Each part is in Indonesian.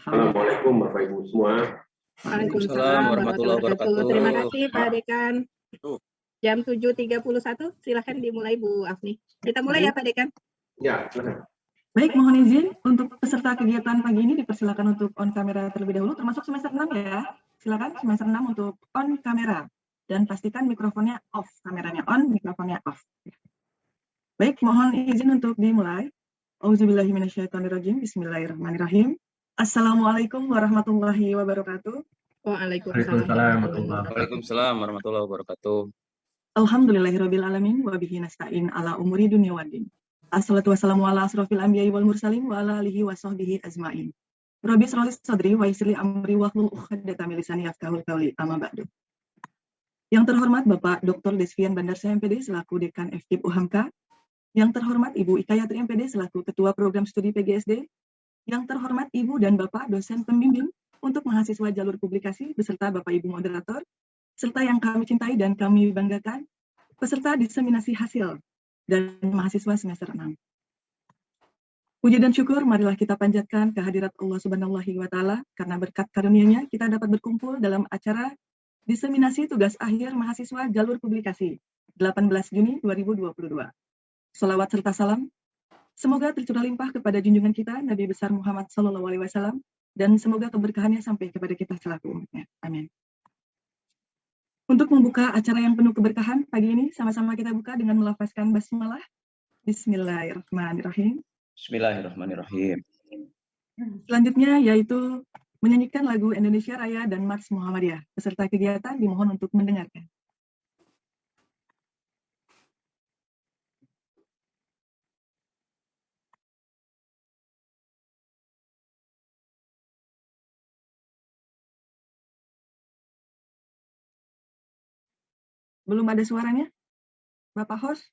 Assalamualaikum Bapak Ibu semua. Waalaikumsalam warahmatullahi wabarakatuh. Terima kasih Pak Dekan. Jam 7.31, silahkan dimulai Bu Afni. Kita mulai ya Pak Dekan. Ya, silakan. Baik, mohon izin untuk peserta kegiatan pagi ini dipersilakan untuk on kamera terlebih dahulu, termasuk semester 6 ya. Silakan semester 6 untuk on kamera dan pastikan mikrofonnya off, kameranya on, mikrofonnya off. Baik, mohon izin untuk dimulai. Auzubillahiminasyaitonirrajim. Bismillahirrahmanirrahim. Assalamualaikum warahmatullahi wabarakatuh. Waalaikumsalam warahmatullahi wabarakatuh. Alhamdulillahirabbil alamin wa bihi nasta'in ala umuri dunya waddin. Assalatu wassalamu ala asrofil anbiya'i wal mursalin wa ala alihi wa sahbihi ajma'in. Rabbi shrah li sadri wa yassir li amri wahlul 'uqdatam min lisani yafqahu qawli, amma ba'du. Yang terhormat Bapak Dr. Desvian Bandarsyah MPD selaku Dekan FKIP UHAMKA, yang terhormat Ibu Ikayatri MPD selaku Ketua Program Studi PGSD, yang terhormat Ibu dan Bapak dosen pembimbing untuk mahasiswa jalur publikasi beserta Bapak Ibu moderator, serta yang kami cintai dan kami banggakan, peserta diseminasi hasil dan mahasiswa semester 6. Puji dan syukur marilah kita panjatkan kehadirat Allah Subhanahu wa Ta'ala, karena berkat karunia-Nya kita dapat berkumpul dalam acara diseminasi tugas akhir mahasiswa jalur publikasi 18 Juni 2022. Salawat serta salam semoga tercurah limpah kepada junjungan kita Nabi besar Muhammad SAW, dan semoga keberkahannya sampai kepada kita selaku umatnya. Amin. Untuk membuka acara yang penuh keberkahan pagi ini, sama-sama kita buka dengan melafazkan basmalah. Bismillahirrahmanirrahim. Bismillahirrahmanirrahim. Selanjutnya yaitu menyanyikan lagu Indonesia Raya dan Mars Muhammadiyah. Peserta kegiatan dimohon untuk mendengarkan. Belum ada suaranya, Bapak Host?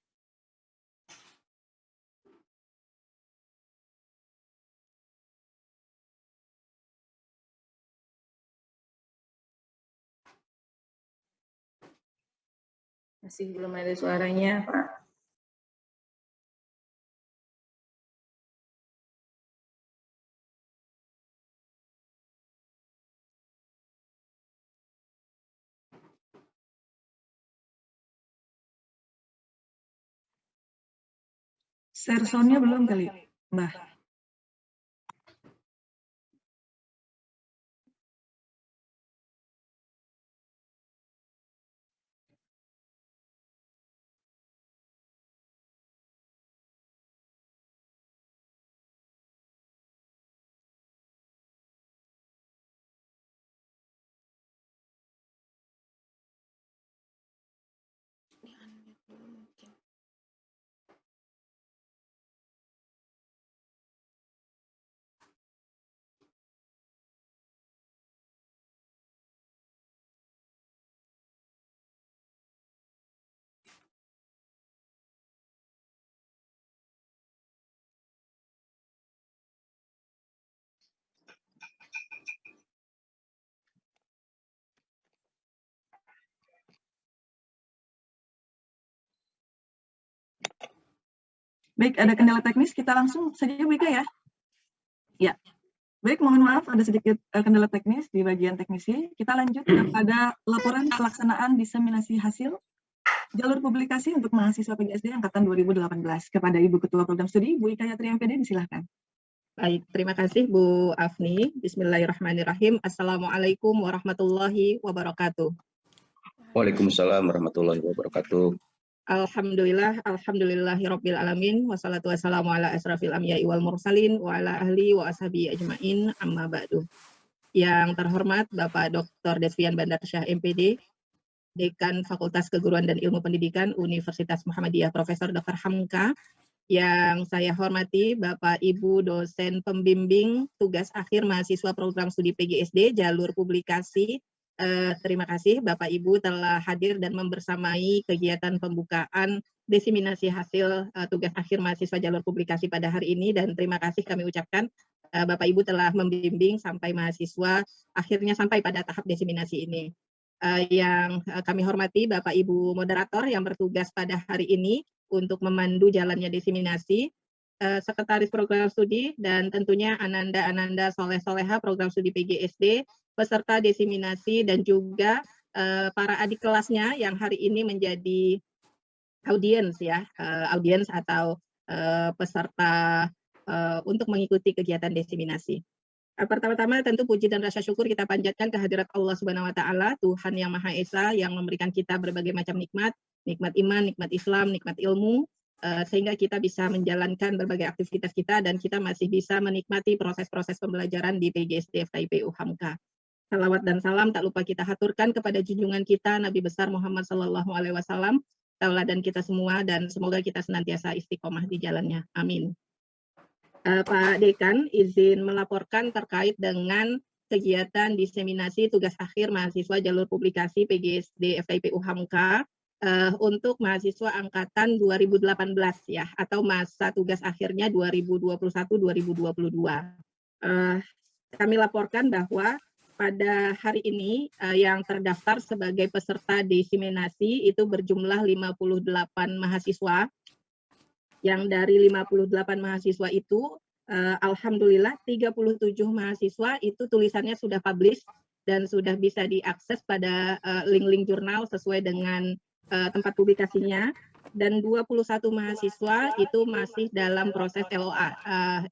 Masih belum ada suaranya, Pak. Share sound-nya belum kali, Mbah. Baik, ada kendala teknis, kita langsung saja Bu Ika ya. Ya, baik, mohon maaf ada sedikit kendala teknis di bagian teknisi. Kita lanjut kepada laporan pelaksanaan diseminasi hasil jalur publikasi untuk mahasiswa PGSD angkatan 2018. Kepada Ibu Ketua Program Studi, Bu Ikayatri MPD, disilahkan. Baik, terima kasih Bu Afni. Bismillahirrahmanirrahim. Assalamualaikum warahmatullahi wabarakatuh. Waalaikumsalam warahmatullahi wabarakatuh. Alhamdulillahirabbil alamin, wassalatu wassalamu ala asrafil anbiya'i wal mursalin wa ala ahli wa ashabi ajmain, amma ba'du. Yang terhormat Bapak Dr. Desvian Bandarsyah MPD, Dekan Fakultas Keguruan dan Ilmu Pendidikan Universitas Muhammadiyah Profesor Dr. Hamka. Yang saya hormati Bapak Ibu dosen pembimbing tugas akhir mahasiswa program studi PGSD jalur publikasi. Terima kasih Bapak Ibu telah hadir dan membersamai kegiatan pembukaan diseminasi hasil tugas akhir mahasiswa jalur publikasi pada hari ini, dan terima kasih kami ucapkan Bapak Ibu telah membimbing sampai mahasiswa akhirnya sampai pada tahap diseminasi ini. Yang kami hormati Bapak Ibu moderator yang bertugas pada hari ini untuk memandu jalannya diseminasi. Sekretaris Program Studi, dan tentunya Ananda Soleh-Soleha Program Studi PGSD, peserta diseminasi, dan juga para adik kelasnya yang hari ini menjadi audiens ya, audiens atau peserta untuk mengikuti kegiatan diseminasi. Pertama-tama tentu puji dan rasa syukur kita panjatkan kehadirat Allah Subhanahu wa taala, Tuhan yang Maha Esa yang memberikan kita berbagai macam nikmat, nikmat iman, nikmat Islam, nikmat ilmu, sehingga kita bisa menjalankan berbagai aktivitas kita dan kita masih bisa menikmati proses-proses pembelajaran di PGSD FKIP UHAMKA. Salawat dan salam tak lupa kita haturkan kepada junjungan kita Nabi besar Muhammad SAW, tauladan kita semua, dan semoga kita senantiasa istiqomah di jalannya. Amin. Pak Dekan izin melaporkan terkait dengan kegiatan diseminasi tugas akhir mahasiswa jalur publikasi PGSD FKIP UHAMKA untuk mahasiswa angkatan 2018 ya, atau masa tugas akhirnya 2021-2022. Kami laporkan bahwa pada hari ini yang terdaftar sebagai peserta diseminasi itu berjumlah 58 mahasiswa. Yang dari 58 mahasiswa itu, alhamdulillah 37 mahasiswa itu tulisannya sudah publish dan sudah bisa diakses pada link-link jurnal sesuai dengan tempat publikasinya, dan 21 mahasiswa itu masih dalam proses LOA,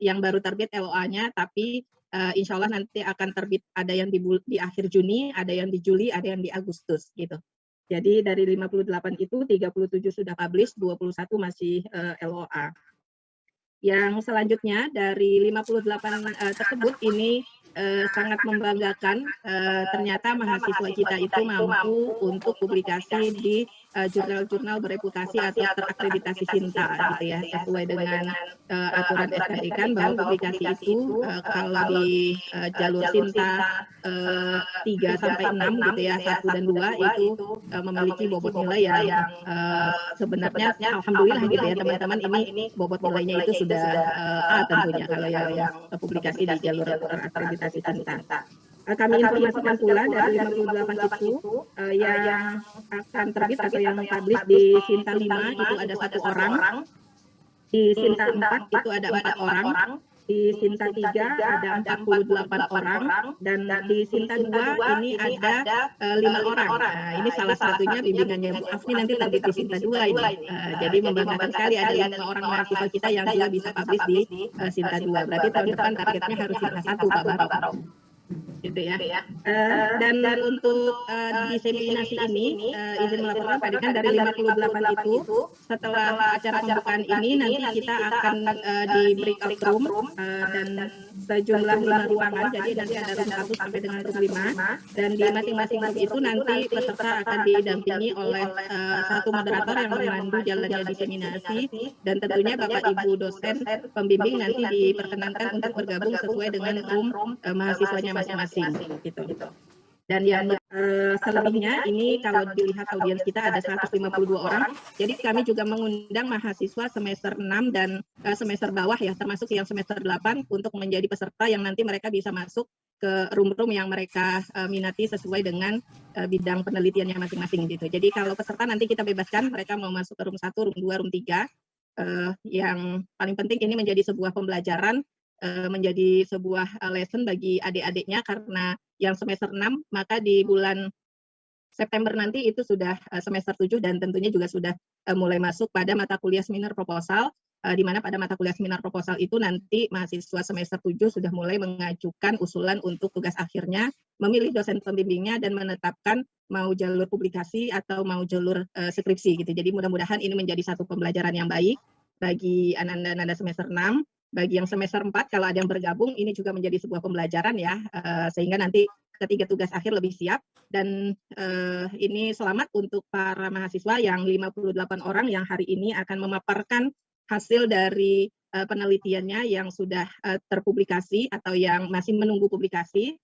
yang baru terbit LOA-nya, tapi insya Allah nanti akan terbit, ada yang di akhir Juni, ada yang di Juli, ada yang di Agustus gitu. Jadi dari 58 itu 37 sudah publish, 21 masih LOA. Yang selanjutnya dari 58 tersebut ini sangat membanggakan, ternyata mahasiswa kita itu mampu untuk publikasi di jurnal-jurnal bereputasi atau terakreditasi Sinta gitu ya, sesuai dengan aturan SKD kan bahwa publikasi itu kalau di jalur Sinta 3-6 gitu ya, 1 dan 2 itu memiliki bobot nilai yang sebenarnya alhamdulillah gitu ya teman-teman, ini bobot nilainya itu sudah A tentunya kalau yang publikasi di jalur terakreditasi Sinta. Kami informasikan pula dari 58 itu yang akan terbit atau yang publish di Sinta 5 itu ada 1 orang, di Sinta 4 itu ada 4 orang, di Sinta 3 ada 48 orang, dan di Sinta 2 ini ada 5 orang. Nah, ini salah satunya bimbingannya Bu Afni nanti terbit di Sinta 2 ini. Jadi membanggakan sekali ada 5 orang mahasiswa kita yang juga bisa publish di Sinta 2. Berarti tahun depan targetnya harus Sinta 1 Pak Barok. Gitu ya. Dan untuk diseminasi ini izin melaporkan Pak Dekan dari 58 itu setelah acara pembukaan ini nanti kita akan di breakout room dan sejumlah 5 ruangan, jadi nanti ada room 1 sampai dengan room 5, dan di masing-masing room itu nanti peserta akan didampingi oleh satu moderator yang memandu jalannya diseminasi, dan tentunya Bapak Ibu dosen pembimbing nanti diperkenankan untuk bergabung sesuai dengan room mahasiswanya masing-masing gitu. Dan yang selebihnya ini kalau dilihat audiens kita ada 152 orang. Jadi kami juga mengundang mahasiswa semester 6 dan semester bawah ya, termasuk yang semester 8 untuk menjadi peserta yang nanti mereka bisa masuk ke room-room yang mereka minati sesuai dengan bidang penelitiannya masing-masing gitu. Jadi kalau peserta nanti kita bebaskan mereka mau masuk ke room 1, room 2, room 3. Yang paling penting ini menjadi sebuah pembelajaran, menjadi sebuah lesson bagi adik-adiknya, karena yang semester 6 maka di bulan September nanti itu sudah semester 7 dan tentunya juga sudah mulai masuk pada mata kuliah seminar proposal, di mana pada mata kuliah seminar proposal itu nanti mahasiswa semester 7 sudah mulai mengajukan usulan untuk tugas akhirnya, memilih dosen pembimbingnya dan menetapkan mau jalur publikasi atau mau jalur skripsi gitu. Jadi mudah-mudahan ini menjadi satu pembelajaran yang baik bagi anak-anak semester 6. Bagi yang semester 4 kalau ada yang bergabung ini juga menjadi sebuah pembelajaran ya, sehingga nanti ketiga tugas akhir lebih siap. Dan ini selamat untuk para mahasiswa yang 58 orang yang hari ini akan memaparkan hasil dari penelitiannya yang sudah terpublikasi atau yang masih menunggu publikasi.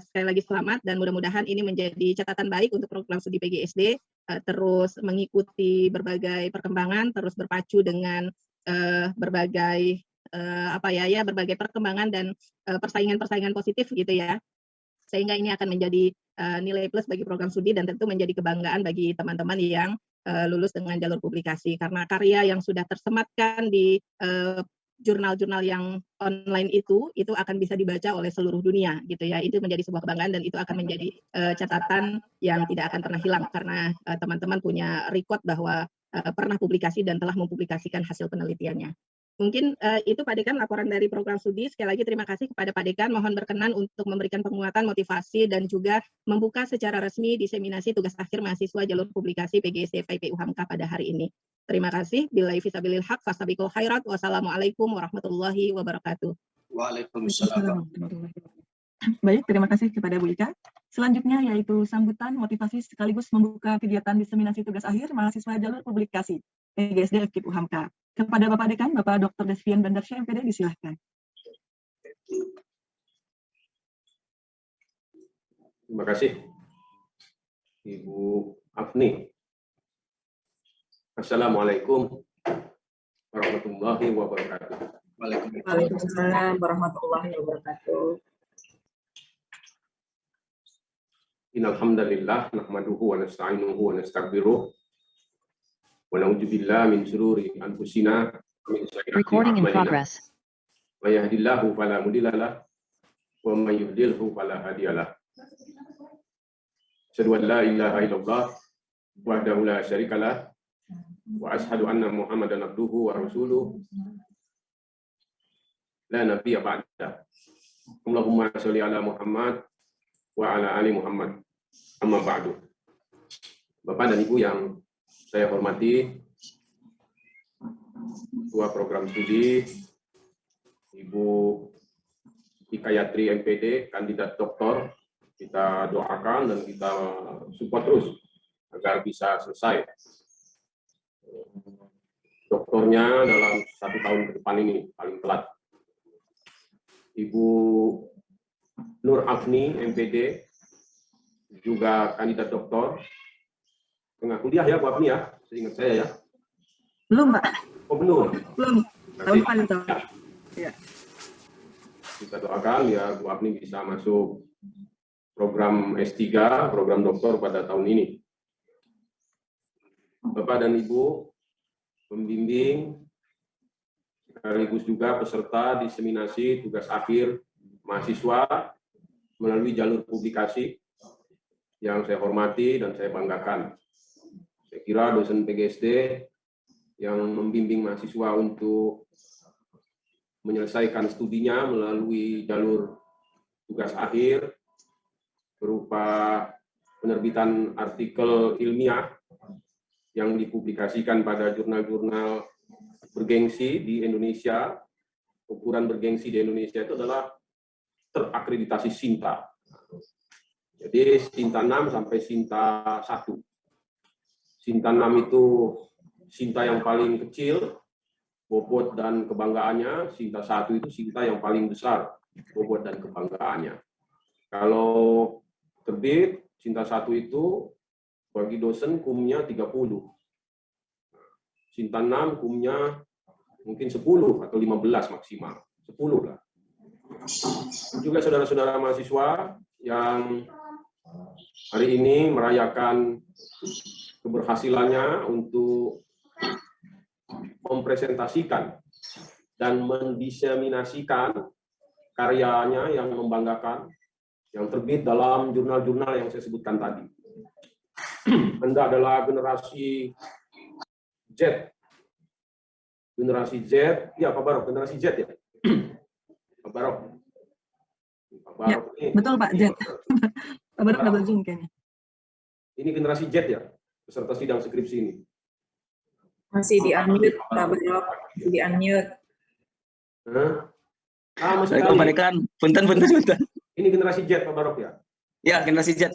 Sekali lagi selamat, dan mudah-mudahan ini menjadi catatan baik untuk program studi PGSD, terus mengikuti berbagai perkembangan, terus berpacu dengan berbagai berbagai perkembangan dan persaingan-persaingan positif gitu ya, sehingga ini akan menjadi nilai plus bagi program studi dan tentu menjadi kebanggaan bagi teman-teman yang lulus dengan jalur publikasi, karena karya yang sudah tersematkan di jurnal-jurnal yang online itu akan bisa dibaca oleh seluruh dunia gitu ya. Itu menjadi sebuah kebanggaan dan itu akan menjadi catatan yang tidak akan pernah hilang karena teman-teman punya record bahwa pernah publikasi dan telah mempublikasikan hasil penelitiannya. Mungkin itu Pak Dekan laporan dari program studi. Sekali lagi terima kasih kepada Pak Dekan. Mohon berkenan untuk memberikan penguatan, motivasi, dan juga membuka secara resmi diseminasi tugas akhir mahasiswa jalur publikasi PGSD FIP UHAMKA pada hari ini. Terima kasih. Billahi fisabilil haq, fastabiqul khairat. Wassalamualaikum warahmatullahi wabarakatuh. Waalaikumsalam. Baik, terima kasih kepada Bu Ika. Selanjutnya yaitu sambutan, motivasi sekaligus membuka kegiatan diseminasi tugas akhir mahasiswa jalur publikasi PGSD FKIP UHAMKA. Kepada Bapak Dekan, Bapak Dr. Desvian Bandarsyah MPD, disilahkan. Terima kasih, Ibu Afni. Assalamualaikum warahmatullahi wabarakatuh. Waalaikumsalam warahmatullahi wabarakatuh. Innal hamdalillah nahmaduhu wa nasta'inuhu wa nastaghfiruh. Wa na'udzu billahi min shururi anfusina wa min sayyiati a'malina. May yahdihillahu fala mudilla lahu wa may yudlilhu fala hadiya lahu. Asyhadu an la ilaha illallah wahdahu la syarika lah wa asyhadu anna Muhammadan abduhu wa rasuluh la nabiyya ba'da. Allahumma sholli ala Muhammad wa ala ali Muhammad. Amma ba'du. Bapak dan Ibu yang saya hormati, Ketua Program Studi Ibu Ika Yatri MPD, kandidat doktor, kita doakan dan kita support terus agar bisa selesai doktornya dalam 1 tahun ke depan ini paling telat. Ibu Nur Afni MPD juga kandidat doktor, tengah kuliah ya Bu Afni ya, seingat saya ya. Belum, Pak. Oh belum. Belum. Tahun depan itu. Ya. Kita doakan ya Bu Afni bisa masuk program S3, program doktor pada tahun ini. Bapak dan Ibu, pembimbing, sekaligus juga peserta diseminasi tugas akhir mahasiswa melalui jalur publikasi yang saya hormati dan saya banggakan. Saya kira dosen PGSD yang membimbing mahasiswa untuk menyelesaikan studinya melalui jalur tugas akhir berupa penerbitan artikel ilmiah yang dipublikasikan pada jurnal-jurnal bergengsi di Indonesia. Ukuran bergengsi di Indonesia itu adalah terakreditasi Sinta. Jadi Sinta 6 sampai Sinta 1. Sinta 6 itu Sinta yang paling kecil, bobot dan kebanggaannya. Sinta 1 itu Sinta yang paling besar, bobot dan kebanggaannya. Kalau terbit, Sinta 1 itu bagi dosen kumnya 30. Sinta 6 kumnya mungkin 10 atau 15 maksimal. 10 lah. Juga saudara-saudara mahasiswa yang hari ini merayakan keberhasilannya untuk mempresentasikan dan mendiseminasikan karyanya yang membanggakan, yang terbit dalam jurnal-jurnal yang saya sebutkan tadi. Anda adalah generasi Z. Generasi Z, ya Pak Barok, generasi Z ya? Pak Barok. Pak Barok ya, betul Pak Z. Pak Barok double zoom kayaknya. Ini generasi Z ya, peserta sidang skripsi ini. Masih di-unmute, Pak Barok. Di-unmute. Masih Pak Dekan, punten. Ini generasi Z Pak Barok ya? Ya, generasi Z.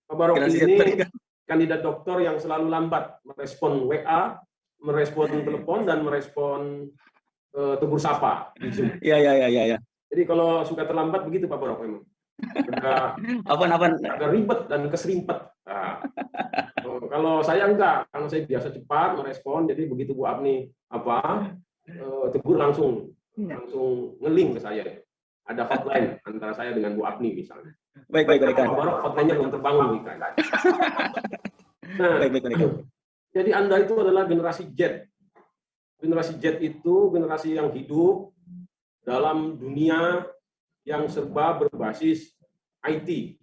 Pak Barok generasi ini kandidat doktor yang selalu lambat merespon WA, merespon telepon, dan merespon tegur sapa. Iya. Jadi kalau suka terlambat begitu Pak Barok memang. Agak ribet dan keserimpet. Nah, kalau saya enggak, kalau saya biasa cepat merespon, jadi begitu Bu Afni tegur langsung ngeling ke saya. Ada hotline antara saya dengan Bu Afni misalnya. Baik. Pak Barok hotline-nya belum terbangun nih kan. Nah, Baik. jadi Anda itu adalah generasi Z. Generasi Z itu generasi yang hidup dalam dunia yang serba berbasis IT.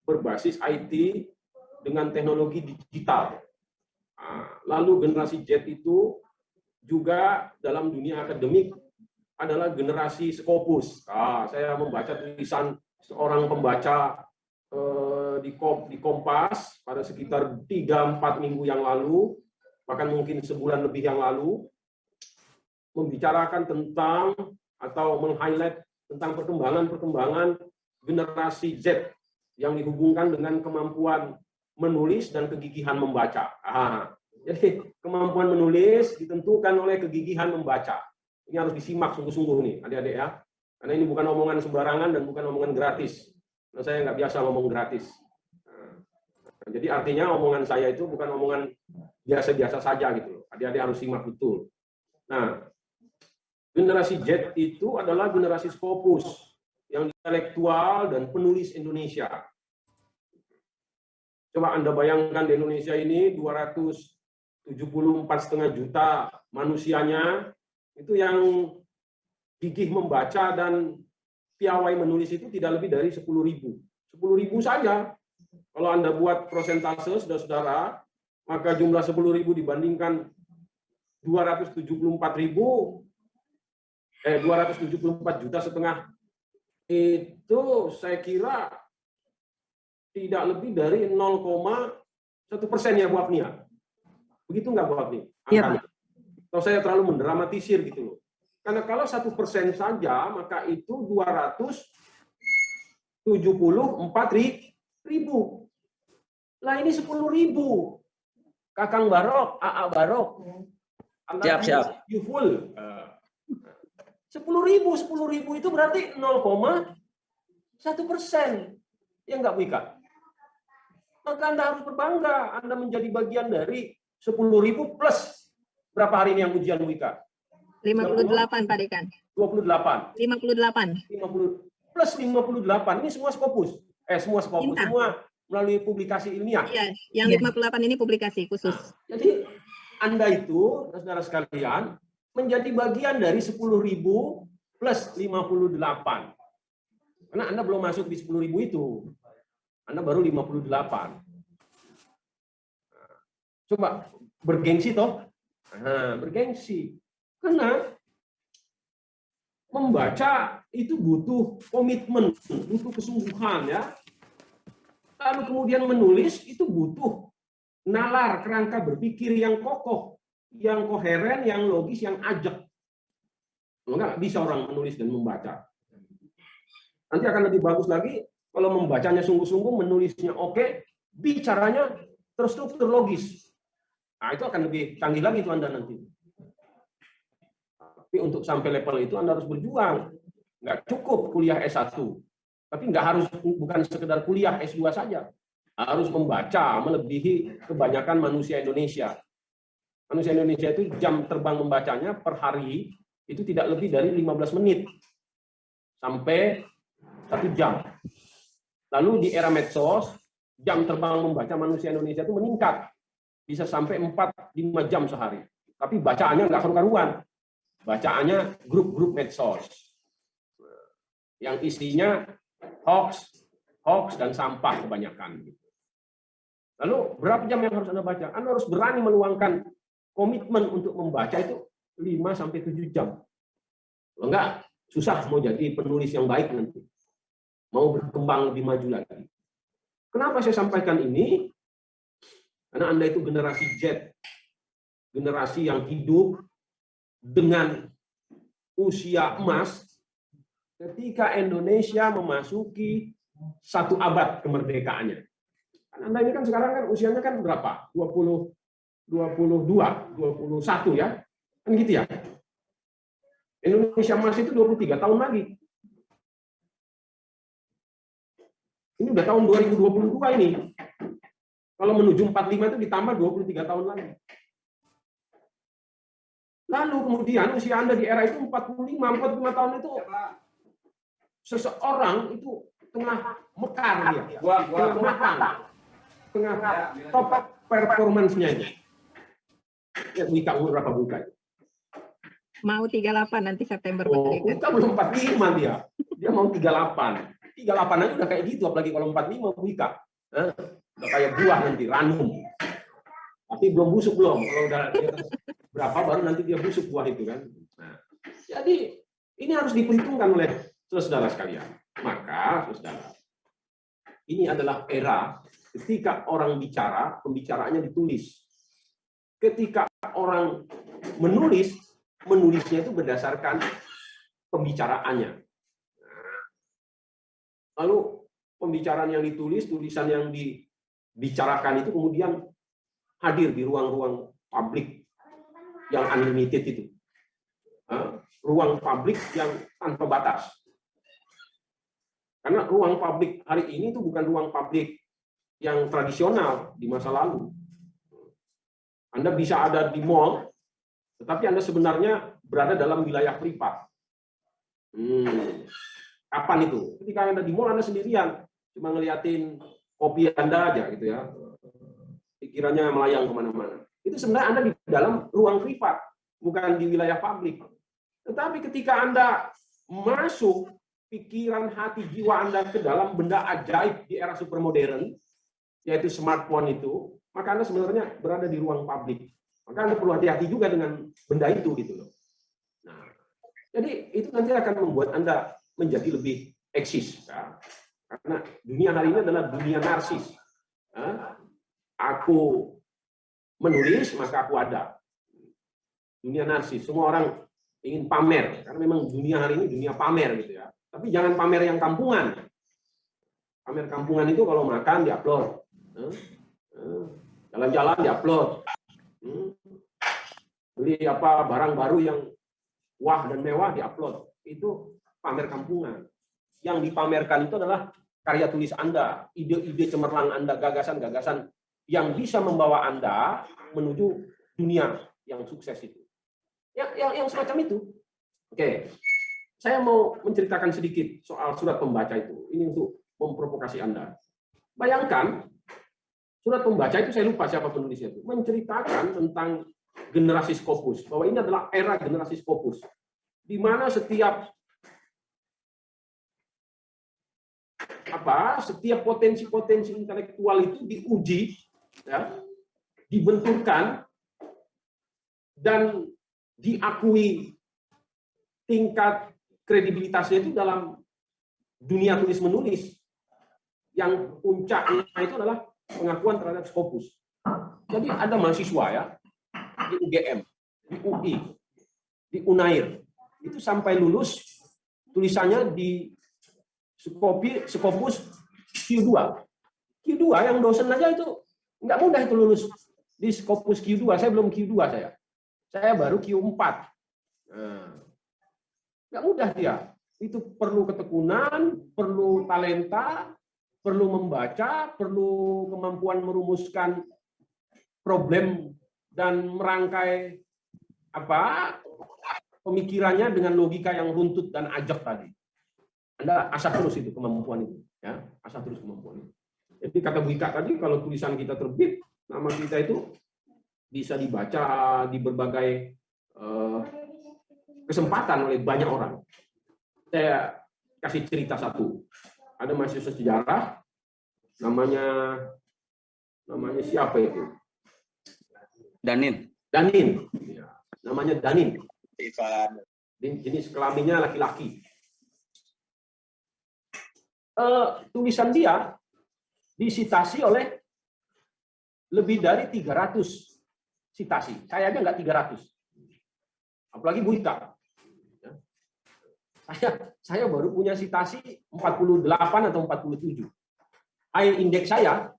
Berbasis IT dengan teknologi digital. Lalu generasi Z itu juga dalam dunia akademik adalah generasi Scopus. Saya membaca tulisan seorang pembaca di Kompas pada sekitar 3-4 minggu yang lalu, bahkan mungkin sebulan lebih yang lalu, membicarakan tentang atau meng-highlight tentang perkembangan generasi Z yang dihubungkan dengan kemampuan menulis dan kegigihan membaca. Jadi kemampuan menulis ditentukan oleh kegigihan membaca. Ini harus disimak sungguh-sungguh nih, adik-adik ya. Karena ini bukan omongan sembarangan dan bukan omongan gratis. Nah, saya nggak biasa ngomong gratis. Jadi artinya omongan saya itu bukan omongan biasa-biasa saja gitu. Adik-adik harus simak betul. Nah, generasi Z itu adalah generasi Scopus yang intelektual dan penulis Indonesia. Coba Anda bayangkan di Indonesia ini 274,5 juta manusianya, itu yang gigih membaca dan piawai menulis itu tidak lebih dari 10.000. 10.000 saja. Kalau Anda buat prosentase, saudara-saudara, maka jumlah 10.000 dibandingkan 274 juta setengah, itu saya kira tidak lebih dari 0,1% ya Bu Apnia. Begitu nggak Bu Apnia? Iya, Pak. Atau saya terlalu mendramatisir gitu loh. Karena kalau 1% saja, maka itu 274.000. Lah ini 10.000. Kakang Barok, AA Barok. Siap. You full. 10.000 itu berarti 0,1%. Ya nggak Bu Ika? Maka Anda harus berbangga. Anda menjadi bagian dari 10.000 plus berapa hari ini yang ujian Bu Ika? 58 Pak Dekan. 28. 58. 50 plus 58. Ini semua Scopus. Semua Scopus. Intan. Semua melalui publikasi ilmiah. Iya, yang 58 ini publikasi khusus. Jadi Anda itu, saudara sekalian, menjadi bagian dari 10.000 plus 58. Karena Anda belum masuk di 10.000 itu. Anda baru 58. Coba bergengsi toh? Bergengsi. Karena membaca itu butuh komitmen, butuh kesungguhan ya. Lalu kemudian menulis itu butuh nalar, kerangka berpikir yang kokoh, yang koheren, yang logis, yang ajak. Kalau nggak bisa orang menulis dan membaca. Nanti akan lebih bagus lagi kalau membacanya sungguh-sungguh, menulisnya oke, bicaranya terstruktur logis. Nah, itu akan lebih canggih lagi itu Anda nanti. Tapi untuk sampai level itu Anda harus berjuang. Nggak cukup kuliah S1. Tapi nggak harus, bukan sekedar kuliah S2 saja. Harus membaca, melebihi kebanyakan manusia Indonesia. Manusia Indonesia itu jam terbang membacanya per hari itu tidak lebih dari 15 menit. Sampai 1 jam. Lalu di era medsos, jam terbang membaca manusia Indonesia itu meningkat. Bisa sampai 4-5 jam sehari. Tapi bacaannya nggak karu-karuan. Bacaannya grup-grup medsos. Yang isinya hoax dan sampah kebanyakan. Lalu berapa jam yang harus Anda baca? Anda harus berani meluangkan komitmen untuk membaca itu 5-7 jam. Kalau enggak, susah mau jadi penulis yang baik nanti. Mau berkembang lebih maju lagi. Kenapa saya sampaikan ini? Karena Anda itu generasi Z. Generasi yang hidup dengan usia emas ketika Indonesia memasuki 1 abad kemerdekaannya. Anda ini kan sekarang kan usianya kan berapa? 22, 21 ya? Kan gitu ya? Indonesia emas itu 23 tahun lagi. Ini udah tahun 2022 ini. Kalau menuju 45 itu ditambah 23 tahun lagi. Lalu kemudian usia Anda di era itu 45 tahun itu seseorang itu tengah mekar dia, tengah matang, tengah top performance-nya. Ya, Wika umur berapa Wika? Mau 38 nanti September. Oh, Wika belum 45 dia. Dia mau 38. 38 aja udah kayak gitu, apalagi kalau 45 Wika. Udah kayak buah nanti, ranum. Tapi belum busuk belum. Kalau udah berapa baru nanti dia busuk buah itu kan. Nah, jadi ini harus diperhitungkan oleh saudara sekalian. Maka, saudara, ini adalah era ketika orang bicara, pembicaraannya ditulis. Ketika orang menulisnya itu berdasarkan pembicaraannya. Lalu pembicaraan yang ditulis, tulisan yang dibicarakan itu kemudian hadir di ruang-ruang publik yang unlimited itu. Ruang publik yang tanpa batas. Karena ruang publik hari ini itu bukan ruang publik yang tradisional di masa lalu. Anda bisa ada di mall, tetapi Anda sebenarnya berada dalam wilayah privat. Kapan itu? Ketika Anda di mall, Anda sendirian, cuma ngeliatin kopi Anda aja gitu ya. Pikirannya melayang kemana-mana. Itu sebenarnya Anda di dalam ruang privat, bukan di wilayah publik. Tetapi ketika Anda masuk pikiran, hati, jiwa Anda ke dalam benda ajaib di era supermodern, yaitu smartphone itu, maka Anda sebenarnya berada di ruang publik. Maka Anda perlu hati-hati juga dengan benda itu gitu loh. Nah, jadi itu nanti akan membuat Anda menjadi lebih eksis. Ya. Karena dunia hari ini adalah dunia narsis. Aku menulis, maka aku ada. Dunia narsis. Semua orang ingin pamer. Karena memang dunia hari ini dunia pamer gitu ya. Tapi jangan pamer yang kampungan. Pamer kampungan itu kalau makan diupload. Jalan-jalan diupload. Beli barang baru yang wah dan mewah diupload. Itu pamer kampungan. Yang dipamerkan itu adalah karya tulis Anda, ide-ide cemerlang Anda, gagasan-gagasan yang bisa membawa Anda menuju dunia yang sukses itu. Yang semacam itu. Oke. Saya mau menceritakan sedikit soal surat pembaca itu. Ini untuk memprovokasi Anda. Bayangkan, surat pembaca itu saya lupa siapa penulisnya itu. Menceritakan tentang generasi Scopus. Bahwa ini adalah era generasi Scopus. Di mana setiap potensi-potensi intelektual itu diuji, ya, dibenturkan, dan diakui tingkat kredibilitasnya itu dalam dunia tulis-menulis. Yang puncaknya itu adalah pengakuan terhadap Scopus. Jadi ada mahasiswa ya, di UGM, di UI, di Unair, itu sampai lulus tulisannya di Scopus Q2. Q2 yang dosen aja itu nggak mudah itu lulus di Scopus Q2. Saya belum Q2 saya. Saya baru Q4. Nggak mudah dia. Itu perlu ketekunan, perlu talenta, perlu membaca, perlu kemampuan merumuskan problem dan merangkai pemikirannya dengan logika yang runtut dan ajak tadi. Anda asah terus itu kemampuan itu, ya, asah terus kemampuan itu. Jadi kata Bu Ika tadi, kalau tulisan kita terbit, nama kita itu bisa dibaca di berbagai kesempatan oleh banyak orang. Saya kasih cerita satu. Ada mahasiswa sejarah, namanya siapa itu? Danin. Ya, namanya Danin. Jenis kelaminnya laki-laki. Tulisan dia disitasi oleh lebih dari 300 sitasi. Saya aja nggak 300. Apalagi Bu Ika. Saya baru punya sitasi 48 atau 47. High index saya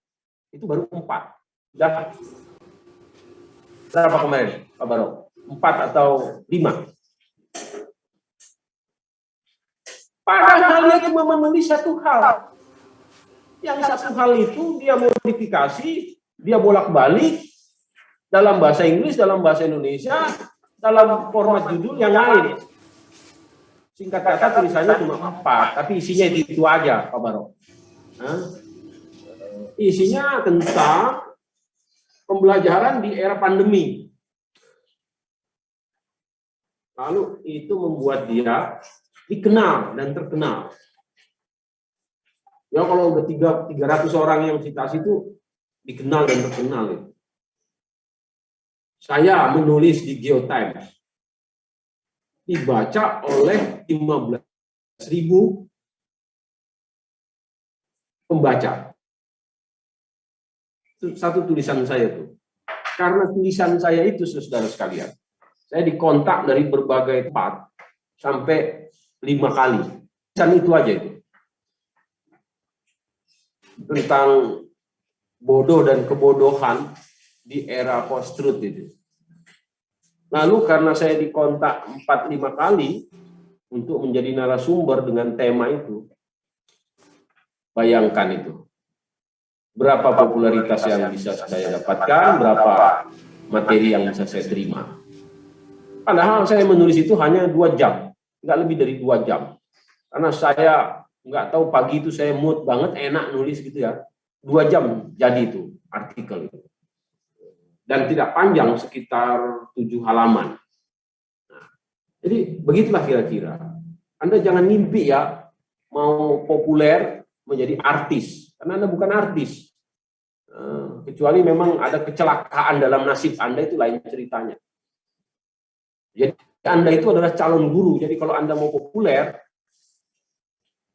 itu baru 4. Sudah berapa kemarin, Pak Barok? 4 atau 5. Padahal dia cuma menulis satu hal. Yang satu hal itu dia modifikasi, dia bolak-balik dalam bahasa Inggris, dalam bahasa Indonesia, dalam format judul yang lain. Singkat kata tulisannya cuma 4, tapi isinya itu aja, Pak Barok. Isinya tentang pembelajaran di era pandemi. Lalu itu membuat dia dikenal dan terkenal. Ya kalau udah 300 orang yang citasi itu dikenal dan terkenal. Saya menulis di GeoTimes, dibaca oleh 15.000 pembaca. Itu satu tulisan saya tuh. Karena tulisan saya itu, saudara sekalian, saya dikontak dari berbagai tempat sampai 5 kali. Tulisan itu aja itu. Tentang bodoh dan kebodohan di era post-truth itu. Lalu karena saya dikontak 4-5 kali untuk menjadi narasumber dengan tema itu, bayangkan itu. Berapa popularitas yang bisa saya dapatkan, berapa materi yang bisa saya terima. Padahal saya menulis itu hanya 2 jam, nggak lebih dari 2 jam. Karena saya nggak tahu pagi itu saya mood banget, enak nulis gitu ya. 2 jam jadi itu artikel itu. Dan tidak panjang, sekitar 7 halaman. Nah, jadi begitulah kira-kira. Anda jangan mimpi ya, mau populer menjadi artis. Karena Anda bukan artis. Kecuali memang ada kecelakaan dalam nasib Anda, itu lain ceritanya. Jadi Anda itu adalah calon guru. Jadi kalau Anda mau populer,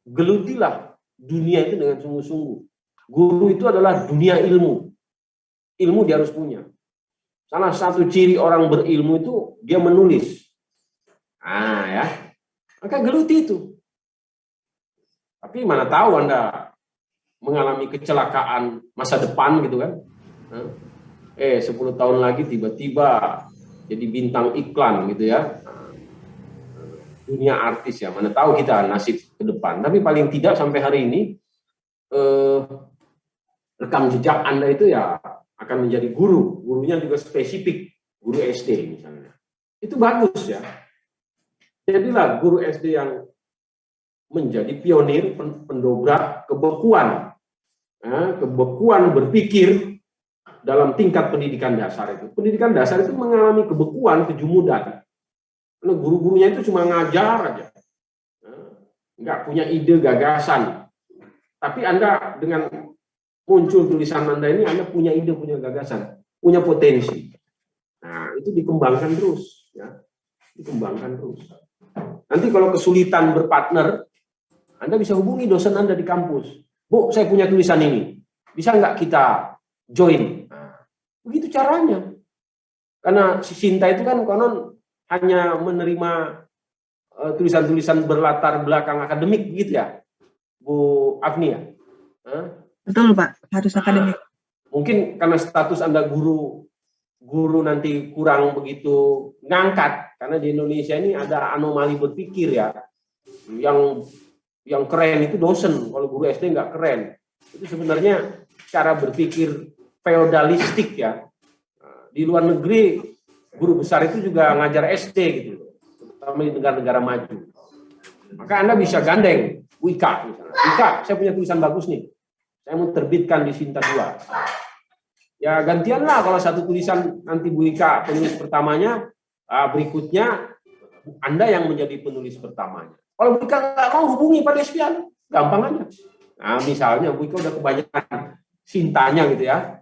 gelutilah dunia itu dengan sungguh-sungguh. Guru itu adalah dunia ilmu. Ilmu dia harus punya. Salah satu ciri orang berilmu itu dia menulis. Ya. Maka geluti itu. Tapi mana tahu Anda mengalami kecelakaan masa depan gitu kan. 10 tahun lagi tiba-tiba jadi bintang iklan gitu ya. Dunia artis ya, mana tahu kita nasib ke depan. Tapi paling tidak sampai hari ini rekam jejak Anda itu ya akan menjadi guru. Gurunya juga spesifik, guru SD misalnya. Itu bagus ya. Jadilah guru SD yang menjadi pionir, pendobrak kebekuan. Kebekuan berpikir dalam tingkat pendidikan dasar itu. Pendidikan dasar itu mengalami kebekuan, kejumudan. Karena guru-gurunya itu cuma ngajar aja. Nggak punya ide, gagasan. Tapi Anda dengan muncul tulisan Anda ini, Anda punya ide, punya gagasan, punya potensi. Nah, itu dikembangkan terus. Ya. Dikembangkan terus. Nanti kalau kesulitan berpartner, Anda bisa hubungi dosen Anda di kampus. Bu, saya punya tulisan ini. Bisa nggak kita join? Nah, begitu caranya. Karena si Sinta itu kan konon hanya menerima tulisan-tulisan berlatar belakang akademik gitu ya, Bu Afni ya? Betul Pak, harus akademik. Mungkin karena status Anda guru nanti kurang begitu ngangkat, karena di Indonesia ini ada anomali berpikir ya, yang keren itu dosen, kalau guru SD nggak keren. Itu sebenarnya cara berpikir feodalistik ya. Di luar negeri guru besar itu juga ngajar SD gitu, terutama di negara-negara maju. Maka Anda bisa gandeng Bu Ika misalnya. Ika, saya punya tulisan bagus nih, saya mau terbitkan di Sinta 2. Ya gantianlah, kalau satu tulisan nanti Bu Ika penulis pertamanya, berikutnya Anda yang menjadi penulis pertamanya. Kalau Bu Ika nggak mau, hubungi Pak Despian, gampang aja. Nah misalnya Bu Ika udah kebanyakan Sintanya gitu ya,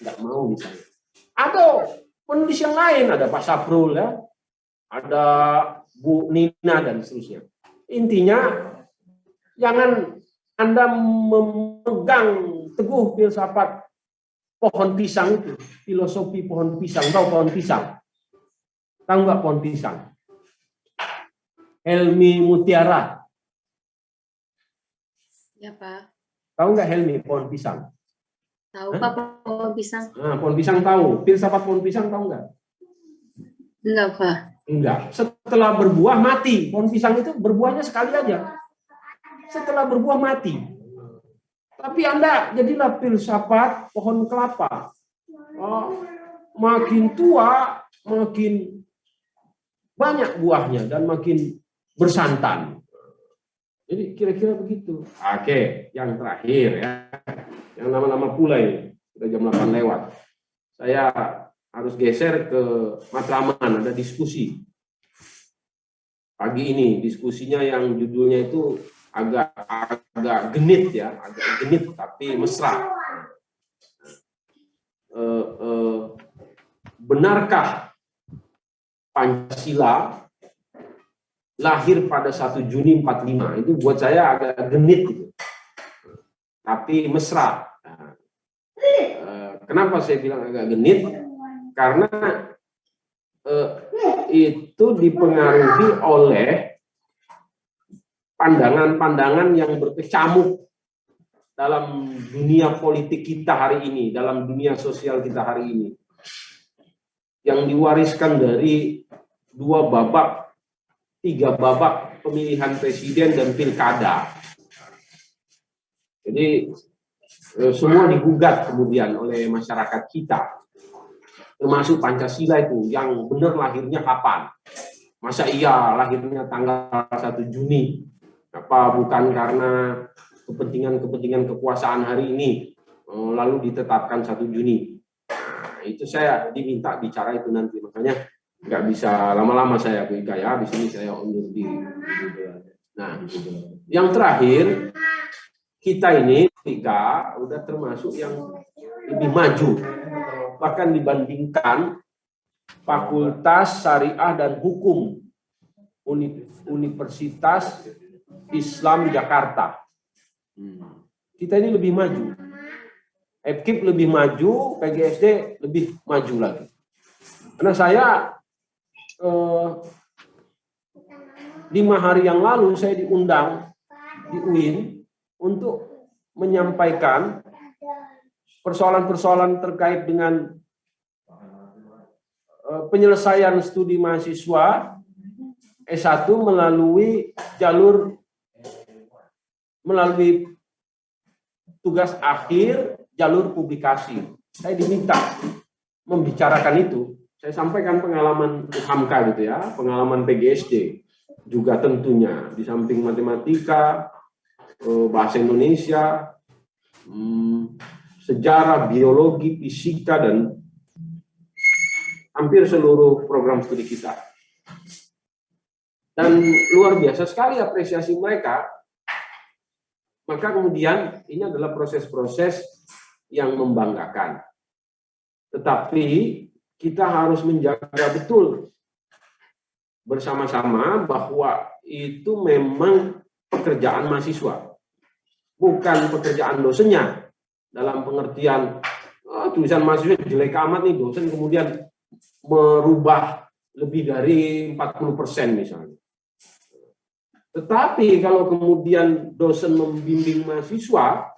nggak mau misalnya. Atau penulis yang lain, ada Pak Saprul ya, ada Bu Nina dan seterusnya. Intinya jangan Anda memegang teguh filsafat pohon pisang itu, filosofi pohon pisang. Tahu pohon pisang? Tahu nggak pohon pisang? Helmi Mutiara. Ya Pak. Tahu nggak Helmi pohon pisang? Tahu Pak pohon pisang? Nah, pohon pisang tahu. Filsafat pohon pisang tahu nggak? Enggak Pak. Enggak. Setelah berbuah mati. Pohon pisang itu berbuahnya sekali aja. Setelah berbuah mati. Tapi Anda jadilah filsafat pohon kelapa. Makin tua, makin banyak buahnya dan makin bersantan. Jadi kira-kira begitu. Oke, yang terakhir ya. Yang lama-lama pula ini. Sudah jam 8 lewat. Saya harus geser ke Matraman, ada diskusi. pagi ini diskusinya yang judulnya itu agak genit ya, agak genit tapi mesra. Benarkah Pancasila lahir pada 1 Juni 45? Itu buat saya agak genit gitu. Tapi mesra. Kenapa saya bilang agak genit? Karena itu dipengaruhi oleh pandangan-pandangan yang berkecamuk dalam dunia politik kita hari ini, dalam dunia sosial kita hari ini, yang diwariskan dari 2 babak, 3 babak pemilihan presiden dan pilkada. Jadi semua digugat kemudian oleh masyarakat kita, termasuk Pancasila itu, yang benar lahirnya kapan? Masa iya lahirnya tanggal 1 Juni? Apa bukan karena kepentingan kekuasaan hari ini lalu ditetapkan 1 Juni? Nah, itu saya diminta bicara itu nanti, makanya nggak bisa lama-lama saya Bu Ika ya, di sini saya undur diri. Nah, yang terakhir, kita ini Ika udah termasuk yang lebih maju, bahkan dibandingkan Fakultas Syariah dan Hukum Universitas Islam Jakarta. Kita ini lebih maju. FKIP lebih maju, PGSD lebih maju lagi. Karena saya 5 hari yang lalu saya diundang di UIN untuk menyampaikan persoalan-persoalan terkait dengan penyelesaian studi mahasiswa S1 melalui tugas akhir jalur publikasi. Saya diminta membicarakan itu. Saya sampaikan pengalaman UHAMKA gitu ya, pengalaman PGSD juga tentunya, di samping matematika, bahasa Indonesia, sejarah, biologi, fisika, dan hampir seluruh program studi kita. Dan luar biasa sekali apresiasi mereka. Maka kemudian ini adalah proses-proses yang membanggakan. Tetapi kita harus menjaga betul bersama-sama bahwa itu memang pekerjaan mahasiswa, bukan pekerjaan dosennya. Dalam pengertian tulisan mahasiswa jelek amat nih, dosen kemudian merubah lebih dari 40% misalnya. Tetapi kalau kemudian dosen membimbing mahasiswa,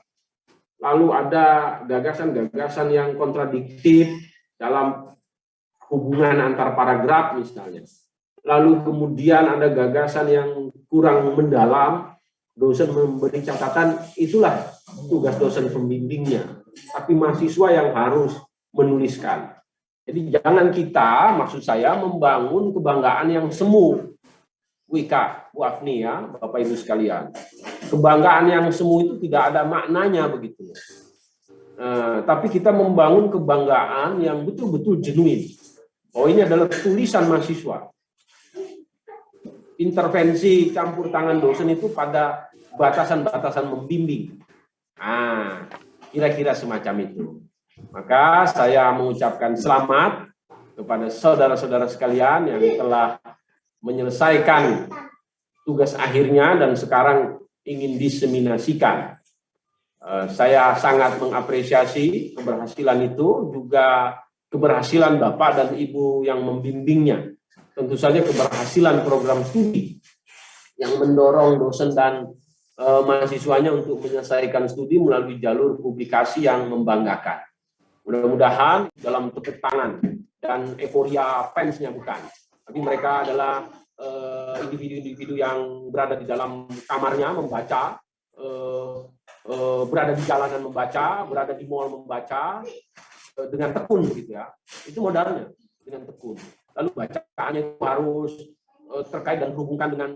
lalu ada gagasan-gagasan yang kontradiktif dalam hubungan antar paragraf misalnya, lalu kemudian ada gagasan yang kurang mendalam, dosen memberi catatan, itulah tugas dosen pembimbingnya. Tapi mahasiswa yang harus menuliskan. Jadi jangan kita, maksud saya, membangun kebanggaan yang semu. Wika, Bu Afni ya, Bapak Ibu sekalian. Kebanggaan yang semu itu tidak ada maknanya begitu. Tapi kita membangun kebanggaan yang betul-betul genuine. Oh, ini adalah tulisan mahasiswa. Intervensi campur tangan dosen itu pada batasan-batasan membimbing. Kira-kira semacam itu. Maka saya mengucapkan selamat kepada saudara-saudara sekalian yang telah menyelesaikan tugas akhirnya dan sekarang ingin diseminasikan. Saya sangat mengapresiasi keberhasilan itu, juga keberhasilan Bapak dan Ibu yang membimbingnya. Tentu saja keberhasilan program studi yang mendorong dosen dan mahasiswanya untuk menyelesaikan studi melalui jalur publikasi yang membanggakan. Mudah-mudahan dalam tepuk tangan dan euforia fansnya bukan, tapi mereka adalah individu-individu yang berada di dalam kamarnya membaca, berada di jalanan membaca, berada di mall membaca dengan tekun gitu ya. Itu modalnya, dengan tekun. Lalu bacaannya itu harus terkait dan berhubungkan dengan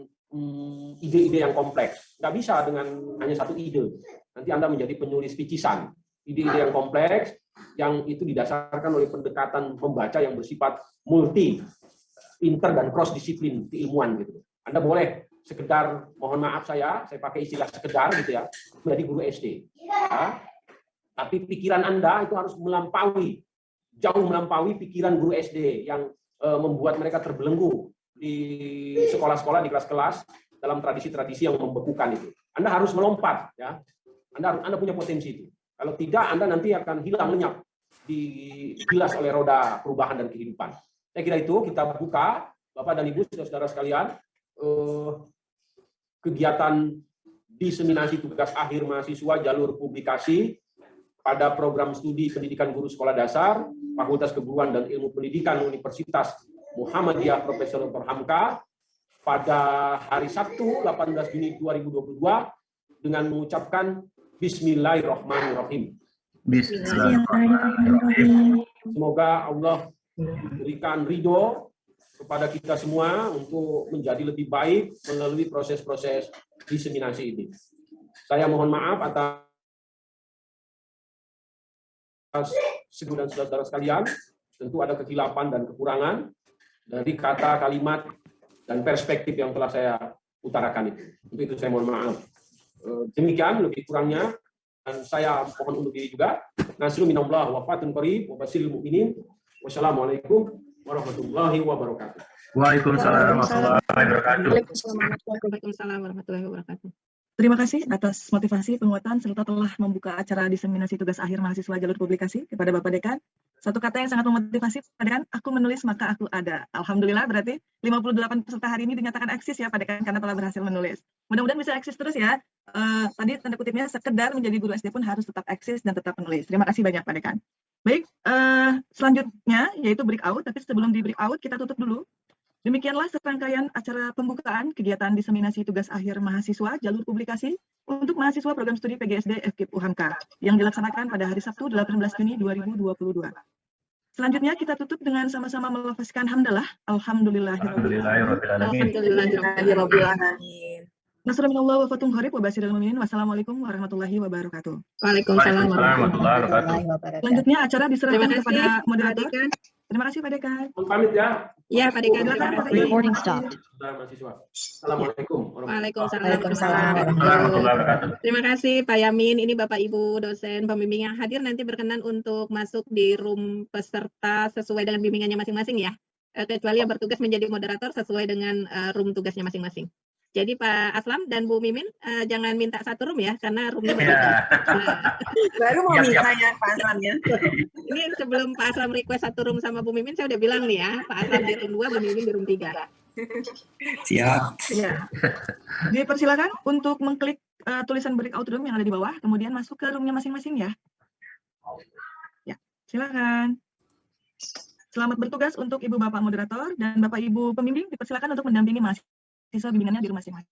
ide-ide yang kompleks. Nggak bisa dengan hanya satu ide. Nanti Anda menjadi penulis picisan. Ide-ide yang kompleks, yang itu didasarkan oleh pendekatan membaca yang bersifat multi, inter dan cross disiplin keilmuan gitu. Anda boleh sekedar, mohon maaf saya pakai istilah sekedar gitu ya, menjadi guru SD. Ya. Tapi pikiran Anda itu harus jauh melampaui pikiran guru SD yang membuat mereka terbelenggu di sekolah-sekolah, di kelas-kelas, dalam tradisi-tradisi yang membekukan itu. Anda harus melompat, ya. Anda punya potensi itu. Kalau tidak, Anda nanti akan hilang lenyap, digilas oleh roda perubahan dan kehidupan. Saya kira itu kita buka, Bapak dan Ibu, saudara sekalian, kegiatan diseminasi tugas akhir mahasiswa jalur publikasi pada program studi pendidikan guru sekolah dasar, Fakultas Keguruan dan Ilmu Pendidikan Universitas Muhammadiyah Profesor Dr. Hamka pada hari Sabtu 18 Juni 2022 dengan mengucapkan Bismillahirrahmanirrahim. Bismillahirrahmanirrahim. Semoga Allah memberikan ridho kepada kita semua untuk menjadi lebih baik melalui proses-proses diseminasi ini. Saya mohon maaf atas dan saudara sekalian, tentu ada kehilapan dan kekurangan dari kata, kalimat, dan perspektif yang telah saya utarakan itu. Untuk itu saya mohon maaf. Demikian lebih kurangnya, dan saya mohon undur diri juga. Nasrul minallah wa fatun qarib wa basyiril mu'minin. Wassalamualaikum warahmatullahi wabarakatuh. Waalaikumsalam warahmatullahi wabarakatuh. Waalaikumsalam warahmatullahi wabarakatuh. Terima kasih atas motivasi, penguatan, serta telah membuka acara diseminasi tugas akhir mahasiswa jalur publikasi kepada Bapak Dekan. Satu kata yang sangat memotivasi, Pak Dekan, aku menulis maka aku ada. Alhamdulillah, berarti 58 peserta hari ini dinyatakan eksis ya Pak Dekan, karena telah berhasil menulis. Mudah-mudahan bisa eksis terus ya. Tadi tanda kutipnya sekedar menjadi guru SD pun harus tetap eksis dan tetap menulis. Terima kasih banyak Pak Dekan. Baik, selanjutnya yaitu breakout, tapi sebelum di breakout kita tutup dulu. Demikianlah serangkaian acara pembukaan kegiatan diseminasi tugas akhir mahasiswa jalur publikasi untuk mahasiswa program studi PGSD FKIP UHAMKA yang dilaksanakan pada hari Sabtu 18 Juni 2022. Selanjutnya kita tutup dengan sama-sama melafazkan hamdalah. Alhamdulillahirabbil alamin. Nasrul minallah wa fathun qarib wa basyiril mu'minin. Wassalamualaikum warahmatullahi wabarakatuh. Waalaikumsalam warahmatullahi wabarakatuh. Selanjutnya acara diserahkan Terima kasih, kepada moderator. Pak Dekan. Terima kasih Pak Dekan. Pamit ya. Ya, Pak Dekan. Recording stopped. Mahasiswa. Assalamualaikum Waalaikumsalam. Terima kasih Pak Yamin. Ini Bapak Ibu dosen pembimbing yang hadir nanti berkenan untuk masuk di room peserta sesuai dengan bimbingannya masing-masing ya. Kecuali yang bertugas menjadi moderator sesuai dengan room tugasnya masing-masing. Jadi Pak Aslam dan Bu Mimin jangan minta satu room ya, karena roomnya berbeda. Baru mau minta ya Pak Aslam ya. Ini sebelum Pak Aslam request satu room sama Bu Mimin, saya udah bilang nih ya, Pak Aslam di room 2, Bu Mimin di room 3. Siap. Ya. Dipersilakan untuk mengklik tulisan breakout room yang ada di bawah, kemudian masuk ke roomnya masing-masing ya. Ya, silakan. Selamat bertugas untuk Ibu Bapak moderator dan Bapak Ibu pembimbing, dipersilakan untuk mendampingi mahasiswa bimbingannya di rumah masing-masing.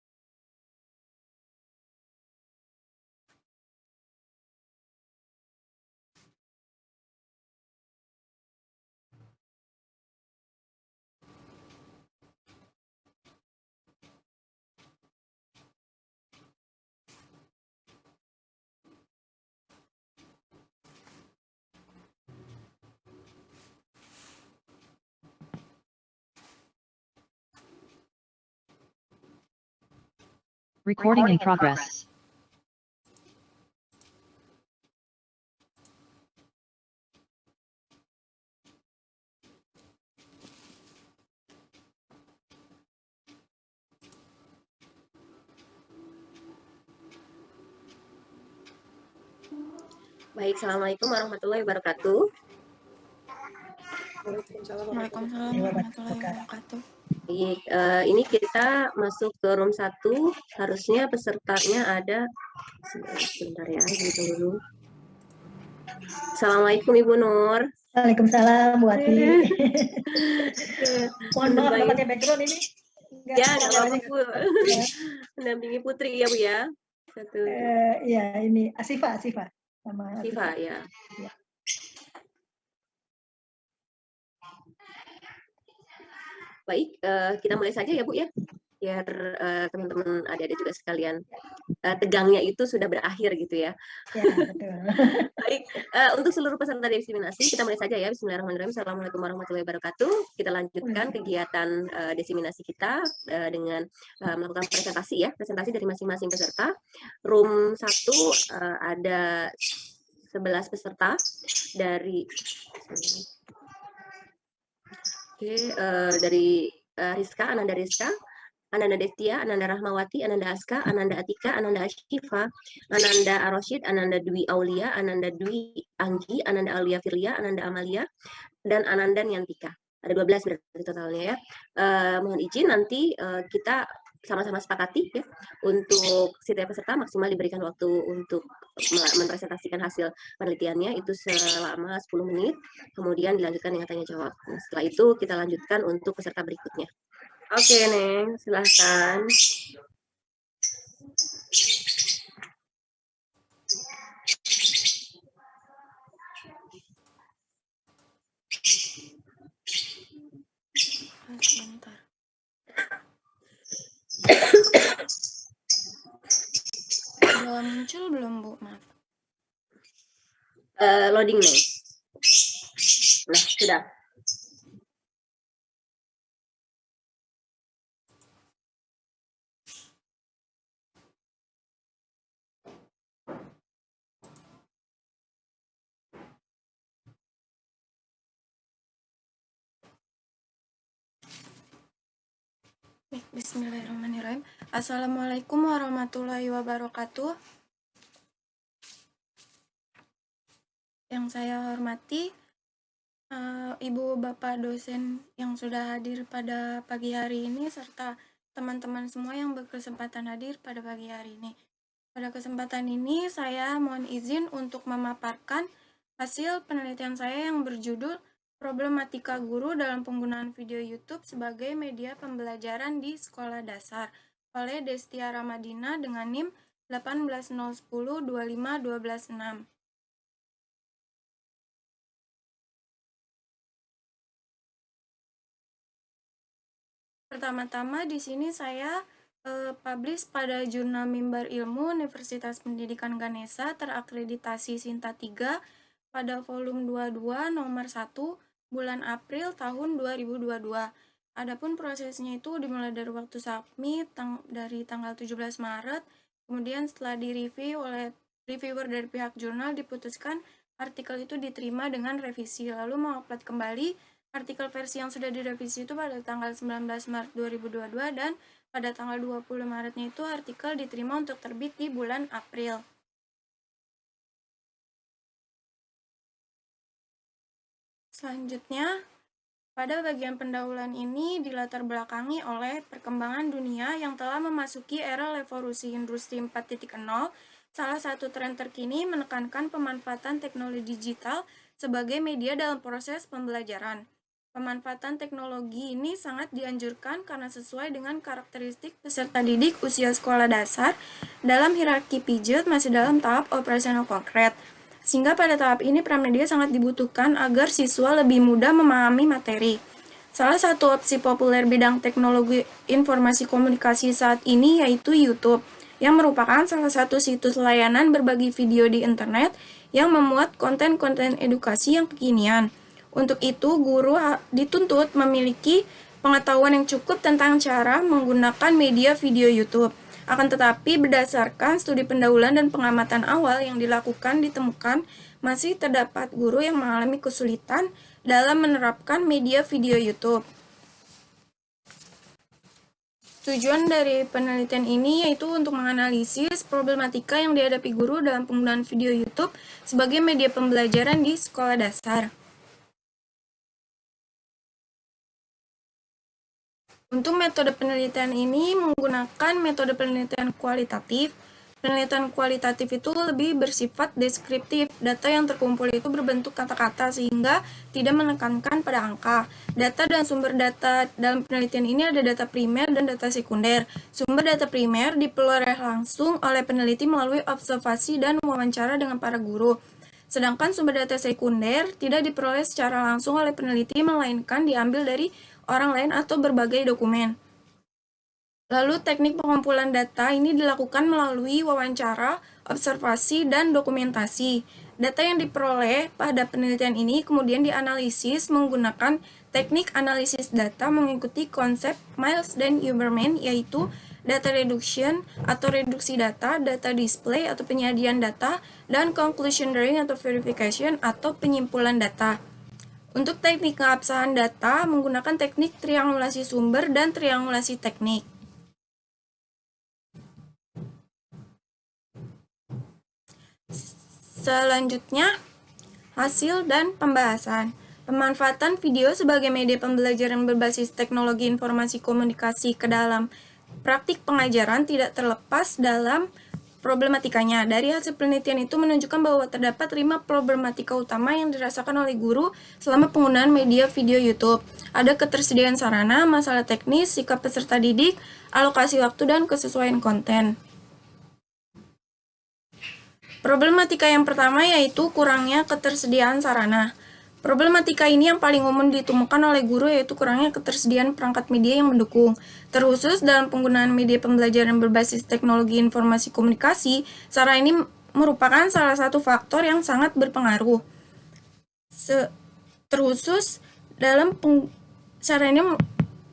Recording in progress. Baik, Assalamualaikum warahmatullahi wabarakatuh. Waalaikumsalam warahmatullahi wabarakatuh. Baik, ini kita masuk ke room 1, harusnya pesertanya ada, sebentar ya, gitu dulu. Assalamualaikum Ibu Nur. Waalaikumsalam Bu Ati. Mohon maaf Baik. pakai background ini. Ya, nggak apa-apa Bu. Mendampingi Putri ya Bu ya. Satu. Ya ini Asifa sama Siva ya. Ya. Baik, kita mulai saja ya Bu ya. biar teman-teman adik-adik juga sekalian tegangnya itu sudah berakhir gitu ya. Ya, betul. Baik, untuk seluruh peserta diseminasi kita mulai saja ya. Bismillahirrahmanirrahim. Assalamualaikum warahmatullahi wabarakatuh. Kita lanjutkan kegiatan diseminasi kita dengan melakukan presentasi dari masing-masing peserta. Room 1 ada 11 peserta dari dari Rizka, Ananda Rizka, Ananda Destia, Ananda Rahmawati, Ananda Aska, Ananda Atika, Ananda Ashifa, Ananda Aroshid, Ananda Dwi Aulia, Ananda Dwi Anggi, Ananda Aulia Firlia, Ananda Amalia, dan Ananda Nyantika. Ada 12 berarti totalnya ya. Mohon izin nanti kita sama-sama sepakati ya untuk setiap peserta maksimal diberikan waktu untuk mempresentasikan hasil penelitiannya itu selama 10 menit, kemudian dilanjutkan dengan tanya jawab. Nah, setelah itu kita lanjutkan untuk peserta berikutnya. Oke, Neng, silahkan. Sebentar. Udah muncul belum, Bu? Maaf. Loading, Neng. Nah, sudah. Baik, bismillahirrahmanirrahim. Assalamualaikum warahmatullahi wabarakatuh. Yang saya hormati, Ibu Bapak dosen yang sudah hadir pada pagi hari ini, serta teman-teman semua yang berkesempatan hadir pada pagi hari ini. Pada kesempatan ini, saya mohon izin untuk memaparkan hasil penelitian saya yang berjudul Problematika Guru dalam Penggunaan Video YouTube sebagai Media Pembelajaran di Sekolah Dasar oleh Destia Ramadina dengan NIM 18010251216. Pertama-tama di sini saya publish pada Jurnal Mimbar Ilmu Universitas Pendidikan Ganesha terakreditasi Sinta 3 pada volume 22 nomor 1 bulan April tahun 2022. Adapun prosesnya itu dimulai dari waktu submit dari tanggal 17 Maret, kemudian setelah direview oleh reviewer dari pihak jurnal diputuskan artikel itu diterima dengan revisi, lalu mengupload kembali artikel versi yang sudah direvisi itu pada tanggal 19 Maret 2022 dan pada tanggal 20 Maretnya itu artikel diterima untuk terbit di bulan April. Selanjutnya, pada bagian pendahuluan ini dilatar belakangi oleh perkembangan dunia yang telah memasuki era revolusi industri 4.0. Salah satu tren terkini menekankan pemanfaatan teknologi digital sebagai media dalam proses pembelajaran. Pemanfaatan teknologi ini sangat dianjurkan karena sesuai dengan karakteristik peserta didik usia sekolah dasar dalam hierarki Piaget masih dalam tahap operasional konkret. Sehingga pada tahap ini pramedia sangat dibutuhkan agar siswa lebih mudah memahami materi. Salah satu opsi populer bidang teknologi informasi komunikasi saat ini yaitu YouTube, yang merupakan salah satu situs layanan berbagi video di internet yang memuat konten-konten edukasi yang kekinian. Untuk itu, guru dituntut memiliki pengetahuan yang cukup tentang cara menggunakan media video YouTube. Akan tetapi, berdasarkan studi pendahuluan dan pengamatan awal yang dilakukan, ditemukan masih terdapat guru yang mengalami kesulitan dalam menerapkan media video YouTube. Tujuan dari penelitian ini yaitu untuk menganalisis problematika yang dihadapi guru dalam penggunaan video YouTube sebagai media pembelajaran di sekolah dasar. Untuk metode penelitian ini menggunakan metode penelitian kualitatif. Penelitian kualitatif itu lebih bersifat deskriptif. Data yang terkumpul itu berbentuk kata-kata sehingga tidak menekankan pada angka. Data dan sumber data dalam penelitian ini ada data primer dan data sekunder. Sumber data primer diperoleh langsung oleh peneliti melalui observasi dan wawancara dengan para guru. Sedangkan sumber data sekunder tidak diperoleh secara langsung oleh peneliti, melainkan diambil dari orang lain atau berbagai dokumen. Lalu teknik pengumpulan data ini dilakukan melalui wawancara, observasi, dan dokumentasi. Data yang diperoleh pada penelitian ini kemudian dianalisis menggunakan teknik analisis data mengikuti konsep Miles dan Huberman, yaitu data reduction atau reduksi data, data display atau penyediaan data, dan conclusion drawing atau verification atau penyimpulan data. Untuk teknik keabsahan data menggunakan teknik triangulasi sumber dan triangulasi teknik. Selanjutnya, hasil dan pembahasan. Pemanfaatan video sebagai media pembelajaran berbasis teknologi informasi komunikasi ke dalam praktik pengajaran tidak terlepas dalam problematikanya. Dari hasil penelitian itu menunjukkan bahwa terdapat 5 problematika utama yang dirasakan oleh guru selama penggunaan media video YouTube. Ada ketersediaan sarana, masalah teknis, sikap peserta didik, alokasi waktu, dan kesesuaian konten. Problematika yang pertama yaitu kurangnya ketersediaan sarana. Problematika ini yang paling umum ditemukan oleh guru yaitu kurangnya ketersediaan perangkat media yang mendukung. Terkhusus dalam penggunaan media pembelajaran berbasis teknologi informasi komunikasi, sarana ini merupakan salah satu faktor yang sangat berpengaruh. Terkhusus dalam sarana ini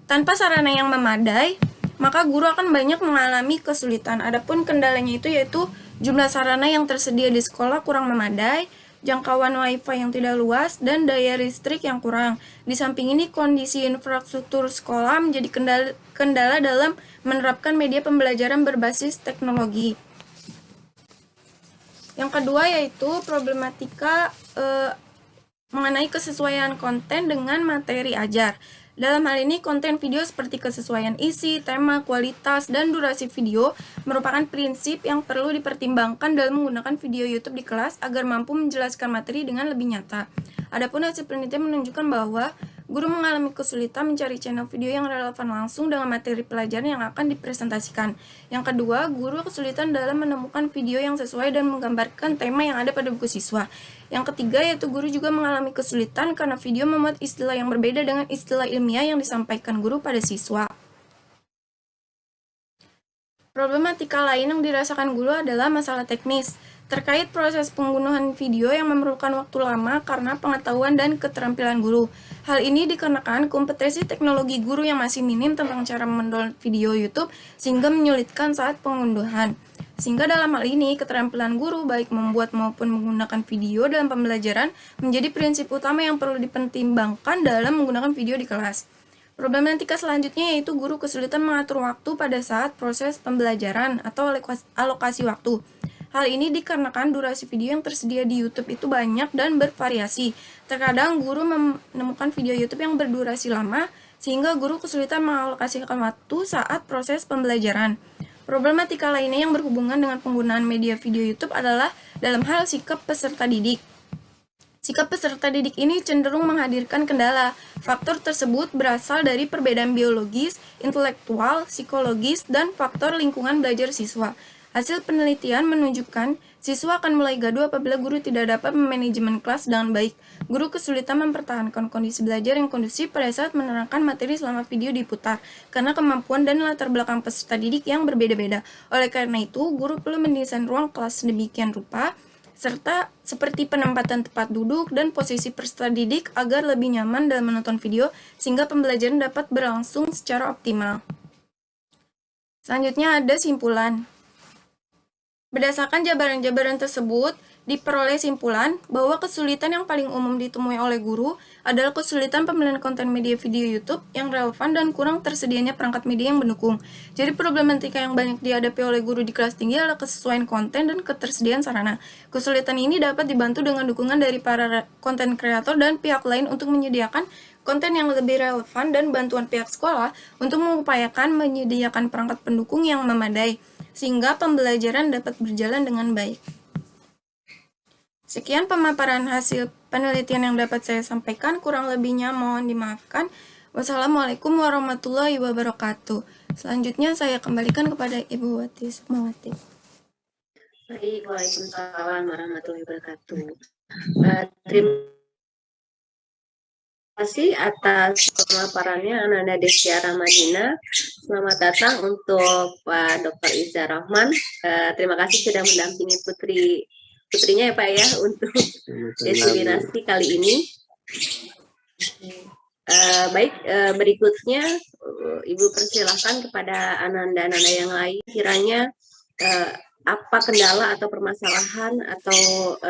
tanpa sarana yang memadai, maka guru akan banyak mengalami kesulitan. Adapun kendalanya itu yaitu jumlah sarana yang tersedia di sekolah kurang memadai, jangkauan WiFi yang tidak luas, dan daya listrik yang kurang. Di samping ini, kondisi infrastruktur sekolah menjadi kendala dalam menerapkan media pembelajaran berbasis teknologi. Yang kedua yaitu problematika mengenai kesesuaian konten dengan materi ajar. Dalam hal ini, konten video seperti kesesuaian isi, tema, kualitas, dan durasi video merupakan prinsip yang perlu dipertimbangkan dalam menggunakan video YouTube di kelas agar mampu menjelaskan materi dengan lebih nyata. Adapun hasil penelitian menunjukkan bahwa guru mengalami kesulitan mencari channel video yang relevan langsung dengan materi pelajaran yang akan dipresentasikan. Yang kedua, guru kesulitan dalam menemukan video yang sesuai dan menggambarkan tema yang ada pada buku siswa. Yang ketiga yaitu guru juga mengalami kesulitan karena video memuat istilah yang berbeda dengan istilah ilmiah yang disampaikan guru pada siswa. Problematika lain yang dirasakan guru adalah masalah teknis terkait proses penggunaan video yang memerlukan waktu lama karena pengetahuan dan keterampilan guru. Hal ini dikarenakan kompetensi teknologi guru yang masih minim tentang cara mendownload video YouTube sehingga menyulitkan saat pengunduhan. Sehingga dalam hal ini, keterampilan guru baik membuat maupun menggunakan video dalam pembelajaran menjadi prinsip utama yang perlu dipertimbangkan dalam menggunakan video di kelas. Problematika selanjutnya yaitu guru kesulitan mengatur waktu pada saat proses pembelajaran atau alokasi waktu. Hal ini dikarenakan durasi video yang tersedia di YouTube itu banyak dan bervariasi. Terkadang guru menemukan video YouTube yang berdurasi lama, sehingga guru kesulitan mengalokasikan waktu saat proses pembelajaran. Problematika lainnya yang berhubungan dengan penggunaan media video YouTube adalah dalam hal sikap peserta didik. Sikap peserta didik ini cenderung menghadirkan kendala. Faktor tersebut berasal dari perbedaan biologis, intelektual, psikologis, dan faktor lingkungan belajar siswa. Hasil penelitian menunjukkan siswa akan mulai gaduh apabila guru tidak dapat memanajemen kelas dengan baik. Guru kesulitan mempertahankan kondisi belajar yang kondusif pada saat menerangkan materi selama video diputar, karena kemampuan dan latar belakang peserta didik yang berbeda-beda. Oleh karena itu, guru perlu mendesain ruang kelas sedemikian rupa, serta seperti penempatan tempat duduk dan posisi peserta didik agar lebih nyaman dalam menonton video, sehingga pembelajaran dapat berlangsung secara optimal. Selanjutnya ada simpulan. Berdasarkan jabaran-jabaran tersebut, diperoleh simpulan bahwa kesulitan yang paling umum ditemui oleh guru adalah kesulitan pemilihan konten media video YouTube yang relevan dan kurang tersedianya perangkat media yang mendukung. Jadi problematika yang banyak dihadapi oleh guru di kelas tinggi adalah kesesuaian konten dan ketersediaan sarana. Kesulitan ini dapat dibantu dengan dukungan dari para konten kreator dan pihak lain untuk menyediakan konten yang lebih relevan dan bantuan pihak sekolah untuk mengupayakan menyediakan perangkat pendukung yang memadai, sehingga pembelajaran dapat berjalan dengan baik. Sekian pemaparan hasil penelitian yang dapat saya sampaikan, kurang lebihnya mohon dimaafkan. Wassalamualaikum warahmatullahi wabarakatuh. Selanjutnya saya kembalikan kepada Ibu Wati Sukmawati. Baik, waalaikumsalam warahmatullahi wabarakatuh. Terima kasih atas pemaparannya Ananda Desya Ramadina. Selamat datang untuk Pak Dr. Iza Rahman. Terima kasih sudah mendampingi putrinya ya Pak ya untuk destinasi kali ini. Baik, berikutnya Ibu persilahkan kepada Ananda-Ananda yang lain kiranya apa kendala atau permasalahan atau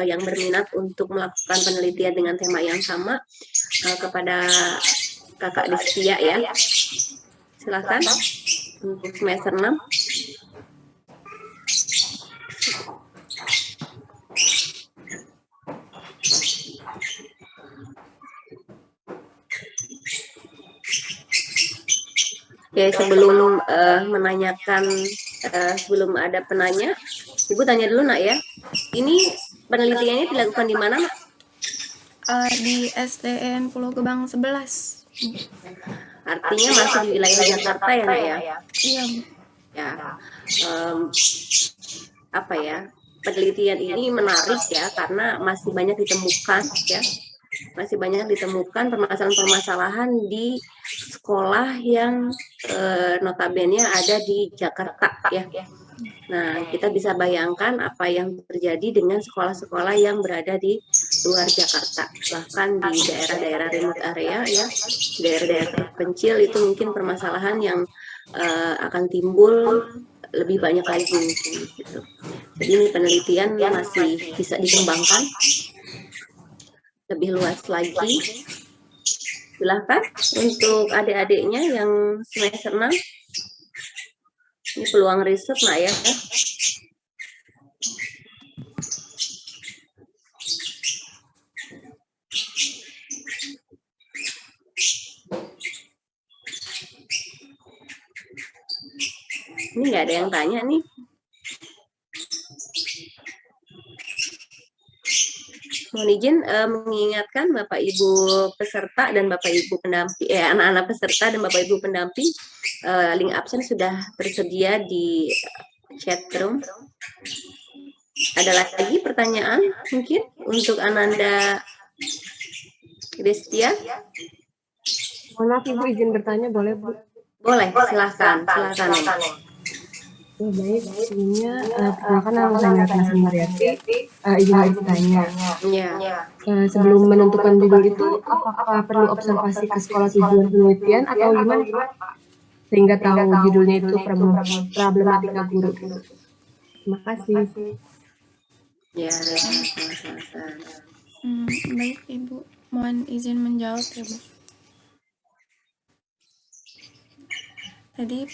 yang berminat untuk melakukan penelitian dengan tema yang sama kepada Kakak Destia ya. Silakan untuk semester 6. Ya, sebelum menanyakan, sebelum ada penanya, Ibu tanya dulu nak ya. Ini penelitiannya dilakukan di mana, Nak? Di SDN Pulau Gebang 11. Artinya masih di wilayah Jakarta ya, Nak ya? Iya. Ya, apa ya? Penelitian ini menarik ya karena masih banyak ditemukan ya. Masih banyak ditemukan permasalahan-permasalahan di sekolah yang notabene ada di Jakarta ya. Nah, kita bisa bayangkan apa yang terjadi dengan sekolah-sekolah yang berada di luar Jakarta, bahkan di daerah-daerah remote area ya, daerah-daerah terpencil itu mungkin permasalahan yang akan timbul lebih banyak lagi gitu. Jadi ini penelitian masih bisa dikembangkan lebih luas lagi. Silahkan untuk adik-adiknya yang semester 6. Ini peluang riset Nak ya. Ini nggak ada yang tanya nih. Mohon izin mengingatkan Bapak Ibu peserta dan Bapak Ibu pendamping, anak-anak peserta dan Bapak Ibu pendamping, link absen sudah tersedia di chat room. Ada lagi pertanyaan mungkin untuk Ananda Destia? Mohon maaf Ibu, izin bertanya boleh Bu? Boleh, silahkan. Oh, baik, sebelumnya perkenalkan nama saya Nathan Mariati, izin bertanya. Sebelum menentukan judul itu, apakah perlu observasi ke sekolah tujuan penelitian atau gimana? Sehingga tahu judulnya itu problematika guru. Terima kasih. Ya, Baik Ibu, mohon izin menjawab ya Bu. Tadi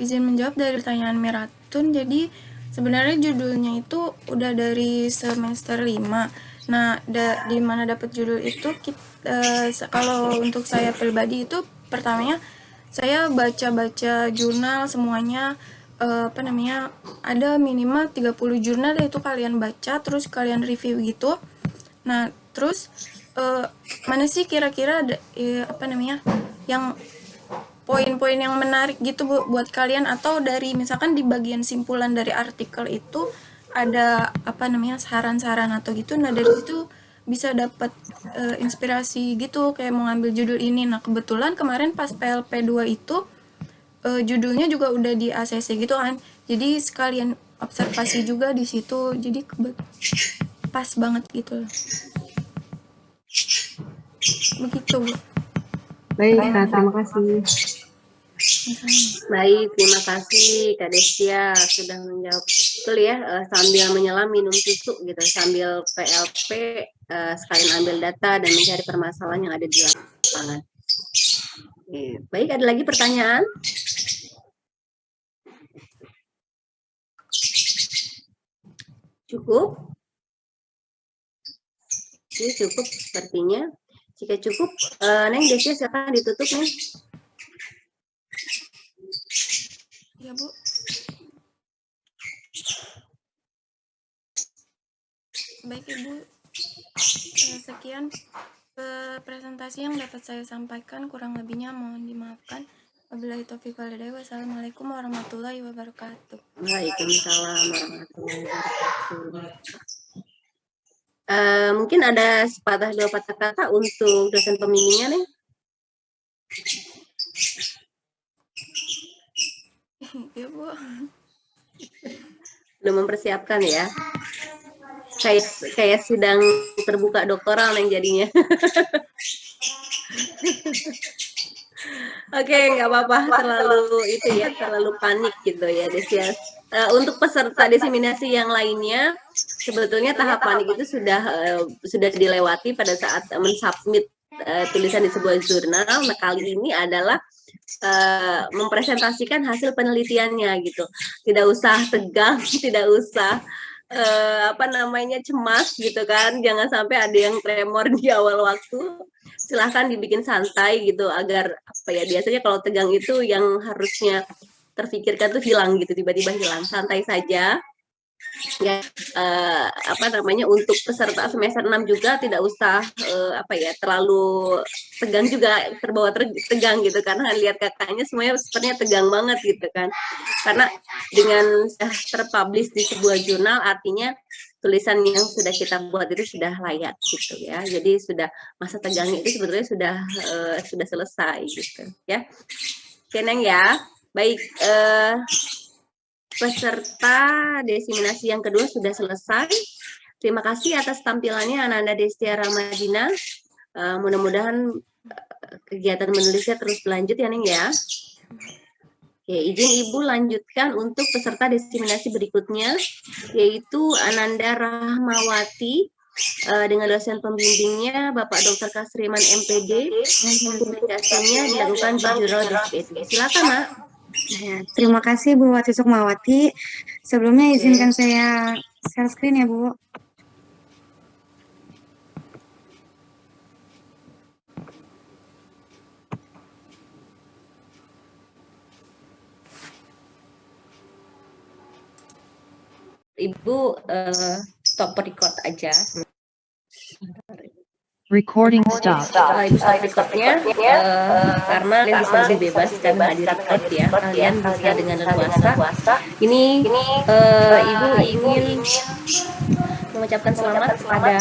izin menjawab dari pertanyaan Miratun. Jadi sebenarnya judulnya itu udah dari semester 5. Nah, di mana dapat judul itu kalau untuk saya pribadi itu pertamanya saya baca-baca jurnal semuanya, ada minimal 30 jurnal itu kalian baca terus kalian review gitu. Nah, terus mana sih kira-kira yang poin-poin yang menarik gitu buat kalian, atau dari misalkan di bagian simpulan dari artikel itu ada saran-saran atau gitu. Nah, dari situ bisa dapat inspirasi gitu kayak mau ngambil judul ini. Nah, kebetulan kemarin pas PLP 2 itu judulnya juga udah di ACC gitu kan. Jadi sekalian observasi juga di situ. Jadi pas banget gitu. Begitu, Bu. Baik, terima kasih. Baik, terima kasih Kak Destia sudah menjawab betul ya, sambil menyelam minum susu gitu, sambil PLP sekalian ambil data dan mencari permasalahan yang ada di lapangan. Baik, ada lagi pertanyaan? Cukup? Ini cukup sepertinya. Jika cukup, Neng Desya silakan ditutup nih. Ya Bu. Baik Ibu, sekian presentasi yang dapat saya sampaikan, kurang lebihnya mohon dimaafkan. Wabillahi taufiq wal hidayah. Wassalamualaikum warahmatullahi wabarakatuh. Waalaikumsalam warahmatullahi wabarakatuh. Mungkin ada sepatah dua patah kata untuk dosen pembimbingnya nih. Ya, Bu. Belum mempersiapkan ya. Kayak sidang terbuka doktoral yang jadinya. Oke, nggak apa-apa, terlalu panik gitu ya, Desia. Untuk peserta diseminasi yang lainnya, sebetulnya tahap panik itu sudah dilewati pada saat mensubmit tulisan di sebuah jurnal. Nah, kali ini adalah mempresentasikan hasil penelitiannya gitu. Tidak usah tegang, tidak usah cemas gitu kan. Jangan sampai ada yang tremor di awal waktu. Silahkan dibikin santai gitu agar biasanya kalau tegang itu yang harusnya terfikirkan tuh hilang gitu, tiba-tiba hilang. Santai saja ya. Untuk peserta semester 6 juga tidak usah terlalu tegang juga, terbawa tegang gitu, karena lihat kakaknya semuanya sepertinya tegang banget gitu kan, karena dengan terpublish di sebuah jurnal artinya tulisan yang sudah kita buat itu sudah layak gitu ya. Jadi sudah, masa tegangnya itu sebetulnya sudah selesai gitu ya. Oke, Neng ya. Baik, peserta diseminasi yang kedua sudah selesai. Terima kasih atas tampilannya Ananda Destia Ramadina. Mudah-mudahan kegiatan menulisnya terus berlanjut ya, Neng ya. Oke, izin Ibu lanjutkan untuk peserta diseminasi berikutnya, yaitu Ananda Rahmawati dengan dosen pembimbingnya Bapak Dr. Kasriman MPD. Publikasinya dilakukan di Jurnal DSPT. Silakan, Nak. Terima kasih Bu Wati Sukmawati. Sebelumnya izinkan saya share screen ya, Bu. Ibu stop record aja. Recording stop. Ibu stop recordnya karena kalian bisa lebih bebas dan nggak di-record ya. Kalian bisa dengan leluasa. Ini Ibu ingin mengucapkan selamat kepada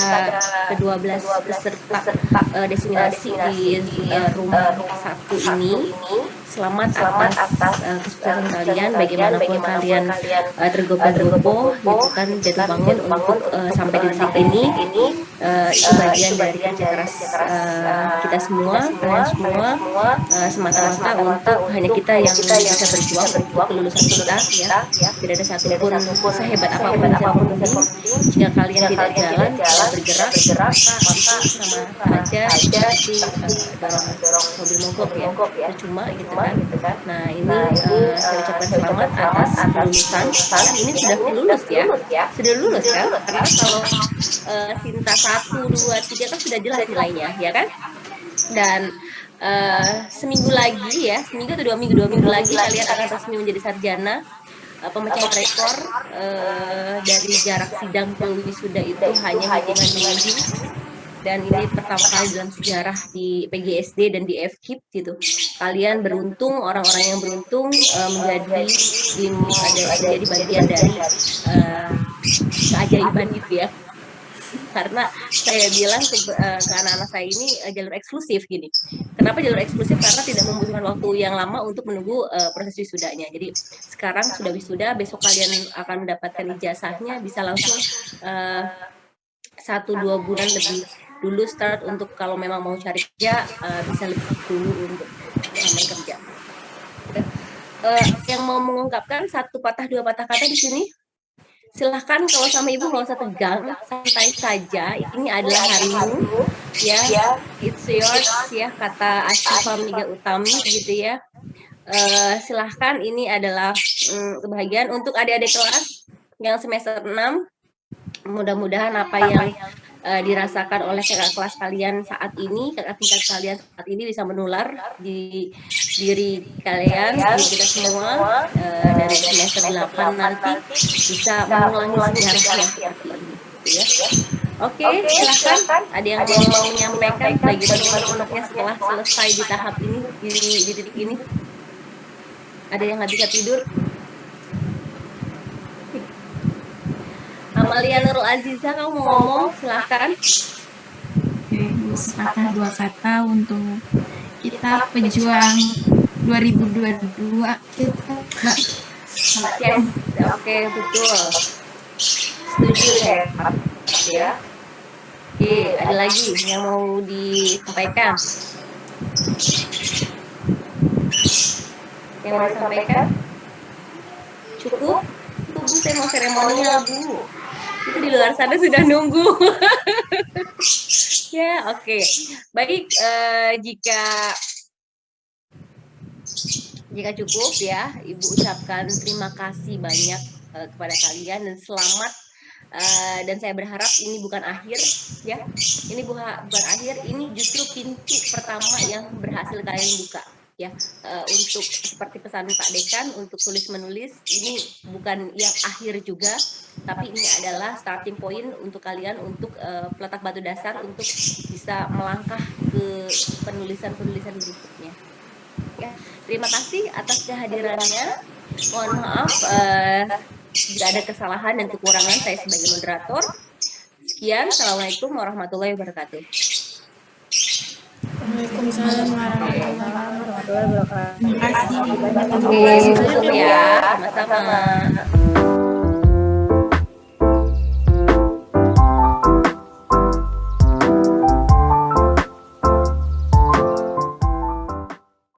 ke-12 peserta diseminasi di rumah 1 ini. Selamat atas kesuksesan kalian, bagaimanapun kalian tergopoh-gopoh gitu kan, jatuh bangun untuk sampai di titik ini. Itu bagian dari kerja keras kita semua, kalian semua, semata-mata untuk hanya kita yang bisa berjuang untuk kelulusan kita ya. Tidak ada satupun sehebat apapun bisa jika kalian tidak jalan, bergerak, maka itu sama aja seperti dorong mobil mogok ya, percuma gitu kan. Nah, ini saya ucapkan selamat atas kelulusan. Ini sudah lulus ya, sudah lulus kan, karena kalau Sinta 1, 2, 3 kan sudah jelas nilainya ya kan. Dan seminggu lagi ya, seminggu atau 2 minggu lagi kalian akan resmi menjadi sarjana. Pemecahan rekor dari jarak sidang ke wisuda itu hanya hitungan minggu, dan ini pertama kali dalam sejarah di PGSD dan di FKIP gitu. Kalian beruntung, orang-orang yang beruntung menjadi bagian dari keajaiban itu ya. Karena saya bilang ke anak-anak saya ini jalur eksklusif gini. Kenapa jalur eksklusif? Karena tidak membutuhkan waktu yang lama untuk menunggu proses wisudanya. Jadi sekarang sudah wisuda, besok kalian akan mendapatkan ijazahnya, bisa langsung 1-2 bulan lebih dulu start untuk kalau memang mau cari kerja, bisa lebih dulu untuk sampai kerja. Yang mau mengungkapkan 1 patah 2 patah kata di sini, silahkan. Kalau sama Ibu nggak usah tegang, santai saja. Ini adalah harimu, ya. It's yours, ya, kata Ashifa Miga Utami, gitu ya. Silahkan. Ini adalah kebahagiaan untuk adik-adik kelas yang semester 6. Mudah-mudahan apa yang dirasakan oleh kakak kelas kalian saat ini, kakak tingkat kalian saat ini bisa menular di diri kalian, di kita semua, dari semester 8 nanti bisa mengulangi sejarah yang seperti ini, gitu ya. Oke, silakan. Ada yang mau menyampaikan bagaimana untuknya setelah selesai di tahap ini, di titik ini? Ada yang nggak bisa tidur? Amalia Nurul Aziza, kamu mau ngomong? Silahkan. Oke, Bu, sepatah dua kata untuk kita pejuang 2022 kita, Mbak. Oke, betul. Setuju ya, Pak. Ya. Oke, ada lagi yang mau disampaikan? Yang mau disampaikan? Cukup? Bu, saya mau seremonial, Bu. Itu di luar sana sudah nunggu. Ya, oke. Baik, jika cukup ya, Ibu ucapkan terima kasih banyak kepada kalian dan selamat. Dan saya berharap ini bukan akhir, ya. Ini bukan akhir, ini justru pintu pertama yang berhasil kalian buka, ya. Untuk seperti pesan Pak Dekan, untuk tulis menulis ini bukan yang akhir juga, tapi ini adalah starting point untuk kalian untuk peletak batu dasar untuk bisa melangkah ke penulisan-penulisan berikutnya. Ya, terima kasih atas kehadirannya. Mohon maaf jika ada kesalahan dan kekurangan saya sebagai moderator. Sekian, Assalamualaikum warahmatullahi wabarakatuh. Waalaikumsalam warahmatullahi wabarakatuh. Terima kasih. Oke, tutup ya, sama-sama.